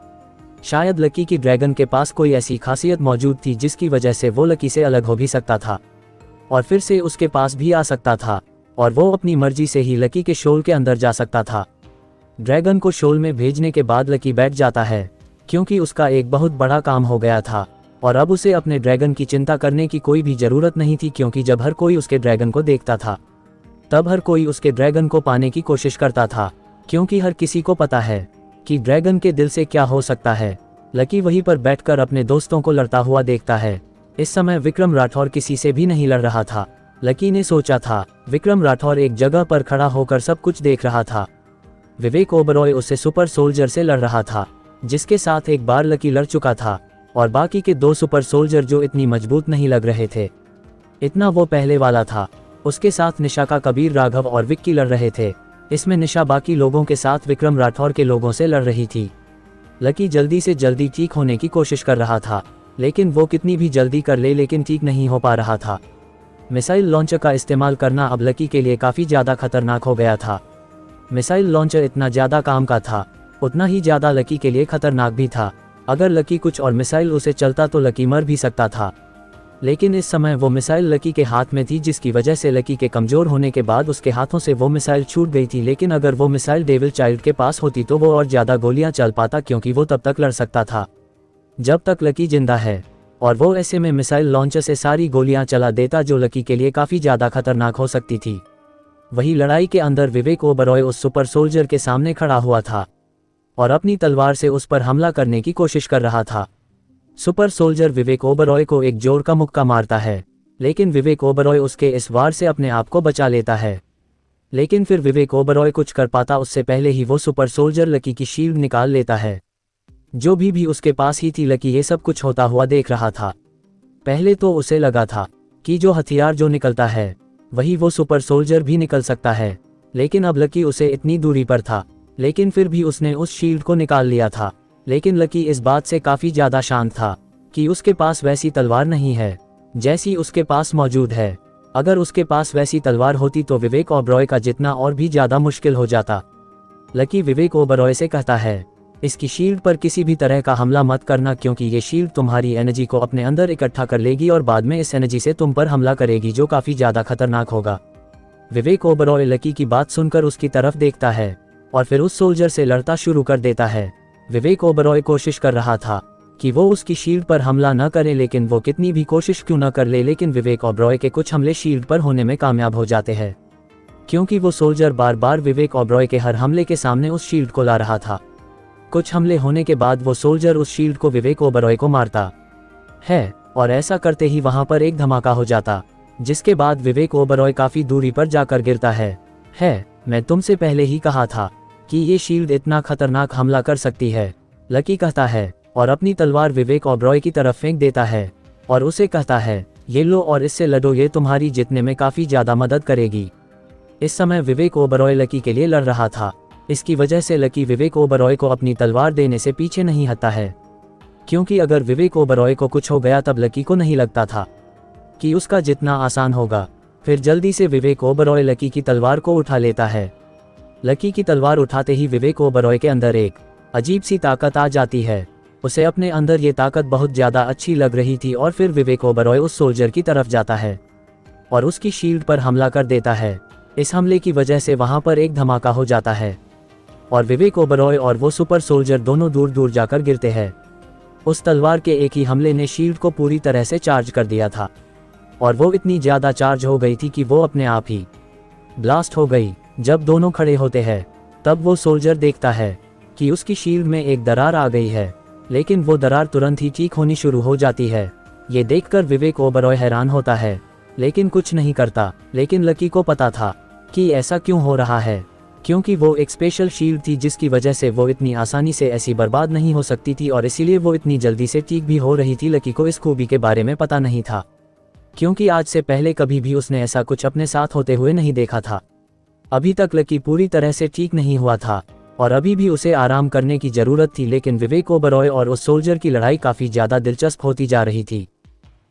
शायद लकी की ड्रैगन के पास कोई ऐसी खासियत मौजूद थी जिसकी वजह से वो लकी से अलग हो भी सकता था और फिर से उसके पास भी आ सकता था और वो अपनी मर्जी से ही लकी के शोल के अंदर जा सकता था। ड्रैगन को शोल में भेजने के बाद लकी बैठ जाता है क्योंकि उसका एक बहुत बड़ा काम हो गया था और अब उसे अपने ड्रैगन की चिंता करने की कोई भी ज़रूरत नहीं थी, क्योंकि जब हर कोई उसके ड्रैगन को देखता था तब हर कोई उसके ड्रैगन को पाने की कोशिश करता था, क्योंकि हर किसी को पता है कि ड्रैगन के दिल से क्या हो सकता है। लकी वहीं पर बैठकर अपने दोस्तों को लड़ता हुआ देखता है। इस समय विक्रम राठौर किसी से भी नहीं लड़ रहा था। लकी ने सोचा था विक्रम राठौर एक जगह पर खड़ा होकर सब कुछ देख रहा था। विवेक ओबरॉय उससे सुपर सोल्जर से लड़ रहा था, जिसके साथ एक बार लकी लड़ चुका था, और बाकी के 2 सुपर सोल्जर जो इतनी मजबूत नहीं लग रहे थे इतना वो पहले वाला था। उसके साथ निशा का कबीर, राघव और विक्की लड़ रहे थे। इसमें निशा बाकी लोगों के साथ विक्रम राठौर के लोगों से लड़ रही थी। लकी जल्दी से जल्दी ठीक होने की कोशिश कर रहा था, लेकिन वो कितनी भी जल्दी कर ले लेकिन ठीक नहीं हो पा रहा था। मिसाइल लॉन्चर का इस्तेमाल करना अब लकी के लिए काफ़ी ज़्यादा खतरनाक हो गया था। मिसाइल लॉन्चर इतना ज़्यादा काम का था, उतना ही ज़्यादा लकी के लिए खतरनाक भी था। अगर लकी कुछ और मिसाइल उसे चलता तो लकी मर भी सकता था, लेकिन इस समय वो मिसाइल लकी के हाथ में थी, जिसकी वजह से लकी के कमज़ोर होने के बाद उसके हाथों से वो मिसाइल छूट गई थी। लेकिन अगर वो मिसाइल डेविल चाइल्ड के पास होती तो वो और ज़्यादा गोलियां चल पाता, क्योंकि वो तब तक लड़ सकता था जब तक लकी जिंदा है, और वो ऐसे में मिसाइल लॉन्चर से सारी गोलियां चला देता, जो लकी के लिए काफ़ी ज़्यादा खतरनाक हो सकती थी। वही लड़ाई के अंदर विवेक ओबरॉय उस सुपर सोल्जर के सामने खड़ा हुआ था और अपनी तलवार से उस पर हमला करने की कोशिश कर रहा था। सुपर सोल्जर विवेक ओबरॉय को एक जोर का मुक्का मारता है, लेकिन विवेक ओबरॉय उसके इस वार से अपने आप को बचा लेता है। लेकिन फिर विवेक ओबरॉय कुछ कर पाता उससे पहले ही वो सुपर सोल्जर लकी की शील्ड निकाल लेता है। जो भी उसके पास ही थी, लकी ये सब कुछ होता हुआ देख रहा था। पहले तो उसे लगा था कि जो हथियार जो निकलता है वही वो सुपर सोल्जर भी निकल सकता है, लेकिन अब लकी उसे इतनी दूरी पर था, लेकिन फिर भी उसने उस शील्ड को निकाल लिया था। लेकिन लकी इस बात से काफ़ी ज़्यादा शांत था कि उसके पास वैसी तलवार नहीं है जैसी उसके पास मौजूद है। अगर उसके पास वैसी तलवार होती तो विवेक ओबरॉय का जितना और भी ज्यादा मुश्किल हो जाता। लकी विवेक ओबरॉय से कहता है, इसकी शील्ड पर किसी भी तरह का हमला मत करना, क्योंकि ये शील्ड तुम्हारी एनर्जी को अपने अंदर इकट्ठा कर लेगी और बाद में इस एनर्जी से तुम पर हमला करेगी, जो काफी ज्यादा खतरनाक होगा। विवेक ओबरॉय लकी की बात सुनकर उसकी तरफ देखता है और फिर उस सोल्जर से लड़ता शुरू कर देता है। विवेक ओबरॉय कोशिश कर रहा था कि वो उसकी शील्ड पर हमला न करे, लेकिन वो कितनी भी कोशिश क्यों न कर ले, लेकिन विवेक ओबरॉय के कुछ हमले शील्ड पर होने में कामयाब हो जाते हैं, क्योंकि वो सोल्जर बार बार विवेक ओबरॉय के हर हमले के सामने उस शील्ड को ला रहा था। कुछ हमले होने के बाद वो सोल्जर उस शील्ड को विवेक ओबरॉय को मारता है और ऐसा करते ही वहां पर एक धमाका हो जाता, जिसके बाद विवेक ओबरॉय काफी दूरी पर जाकर गिरता है। मैं तुमसे पहले ही कहा था कि ये शील्ड इतना खतरनाक हमला कर सकती है, लकी कहता है और अपनी तलवार विवेक ओबरॉय की तरफ फेंक देता है और उसे कहता है, ये लो और इससे लड़ो, ये तुम्हारी जीतने में काफी ज्यादा मदद करेगी। इस समय विवेक ओबरॉय लकी के लिए लड़ रहा था, इसकी वजह से लकी विवेक ओबरॉय को अपनी तलवार देने से पीछे नहीं हटता है, क्योंकि अगर विवेक ओबरॉय को कुछ हो गया तब लकी को नहीं लगता था कि उसका जितना आसान होगा। फिर जल्दी से विवेक ओबरॉय लकी की तलवार को उठा लेता है। लकी की तलवार उठाते ही विवेक ओबरॉय के अंदर एक अजीब सी ताकत आ जाती है। उसे अपने अंदर ये ताकत बहुत ज्यादा अच्छी लग रही थी और फिर विवेक ओबरॉय उस सोल्जर की तरफ जाता है और उसकी शील्ड पर हमला कर देता है। इस हमले की वजह से वहां पर एक धमाका हो जाता है और विवेक ओबरॉय और वो सुपर सोल्जर दोनों दूर दूर जाकर गिरते हैं। उस तलवार के एक ही हमले ने शील्ड को पूरी तरह से चार्ज कर दिया था और वो इतनी ज्यादा चार्ज हो गई थी कि वो अपने आप ही ब्लास्ट हो गई। जब दोनों खड़े होते हैं तब वो सोल्जर देखता है कि उसकी शील्ड में एक दरार आ गई है, लेकिन वो दरार तुरंत ही ठीक होनी शुरू हो जाती है। ये देखकर विवेक ओबरॉय हैरान होता है, लेकिन कुछ नहीं करता। लेकिन लकी को पता था कि ऐसा क्यों हो रहा है, क्योंकि वो एक स्पेशल शील्ड थी जिसकी वजह से वो इतनी आसानी से ऐसी बर्बाद नहीं हो सकती थी और इसीलिए वो इतनी जल्दी से ठीक भी हो रही थी। लकी को इस खूबी के बारे में पता नहीं था, क्योंकि आज से पहले कभी भी उसने ऐसा कुछ अपने साथ होते हुए नहीं देखा था। अभी तक लकी पूरी तरह से ठीक नहीं हुआ था और अभी भी उसे आराम करने की जरूरत थी, लेकिन विवेक ओबरॉय और उस सोल्जर की लड़ाई काफी ज्यादा दिलचस्प होती जा रही थी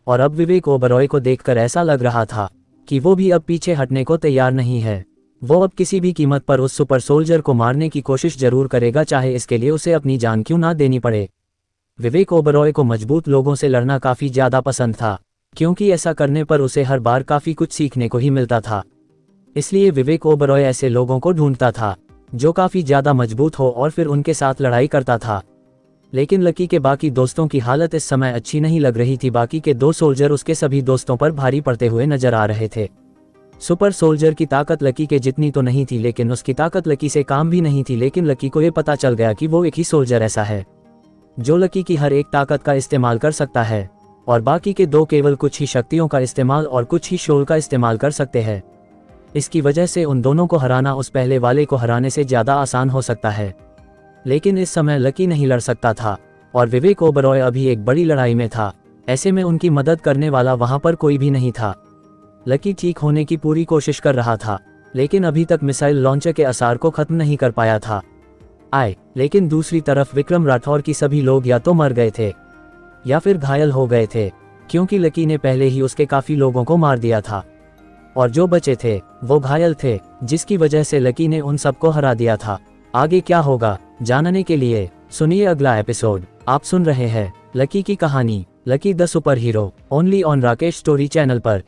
और अब विवेक ओबरॉय को देखकर ऐसा लग रहा था कि वो भी अब पीछे हटने को तैयार नहीं है। वो अब किसी भी कीमत पर उस सुपर सोल्जर को मारने की कोशिश जरूर करेगा, चाहे इसके लिए उसे अपनी जान क्यों ना देनी पड़े। विवेक ओबरॉय को मजबूत लोगों से लड़ना काफी ज्यादा पसंद था, क्योंकि ऐसा करने पर उसे हर बार काफी कुछ सीखने को ही मिलता था। इसलिए विवेक ओबरॉय ऐसे लोगों को ढूंढता था जो काफी ज्यादा मजबूत हो और फिर उनके साथ लड़ाई करता था। लेकिन लकी के बाकी दोस्तों की हालत इस समय अच्छी नहीं लग रही थी। बाकी के दो सोल्जर उसके सभी दोस्तों पर भारी पड़ते हुए नजर आ रहे थे। सुपर सोल्जर की ताकत लकी के जितनी तो नहीं थी, लेकिन उसकी ताकत लकी से काम भी नहीं थी। लेकिन लकी को यह पता चल गया कि वो एक ही सोल्जर ऐसा है जो लकी की हर एक ताकत का इस्तेमाल कर सकता है और बाकी के दो केवल कुछ ही शक्तियों का इस्तेमाल और कुछ ही शोल का इस्तेमाल कर सकते हैं। इसकी वजह से उन दोनों को हराना उस पहले वाले को हराने से ज्यादा आसान हो सकता है। लेकिन इस समय लकी नहीं लड़ सकता था और विवेक ओबरॉय अभी एक बड़ी लड़ाई में था। ऐसे में उनकी मदद करने वाला वहां पर कोई भी नहीं था। लकी ठीक होने की पूरी कोशिश कर रहा था, लेकिन अभी तक मिसाइल लॉन्चर के असर को खत्म नहीं कर पाया था। लेकिन दूसरी तरफ विक्रम राठौर की सभी लोग या तो मर गए थे या फिर घायल हो गए थे, क्योंकि लकी ने पहले ही उसके काफी लोगों को मार दिया था और जो बचे थे वो घायल थे, जिसकी वजह से लकी ने उन सबको हरा दिया था। आगे क्या होगा जानने के लिए सुनिए अगला एपिसोड। आप सुन रहे हैं लकी की कहानी, lucky the super hero, only on Rakesh story channel पर।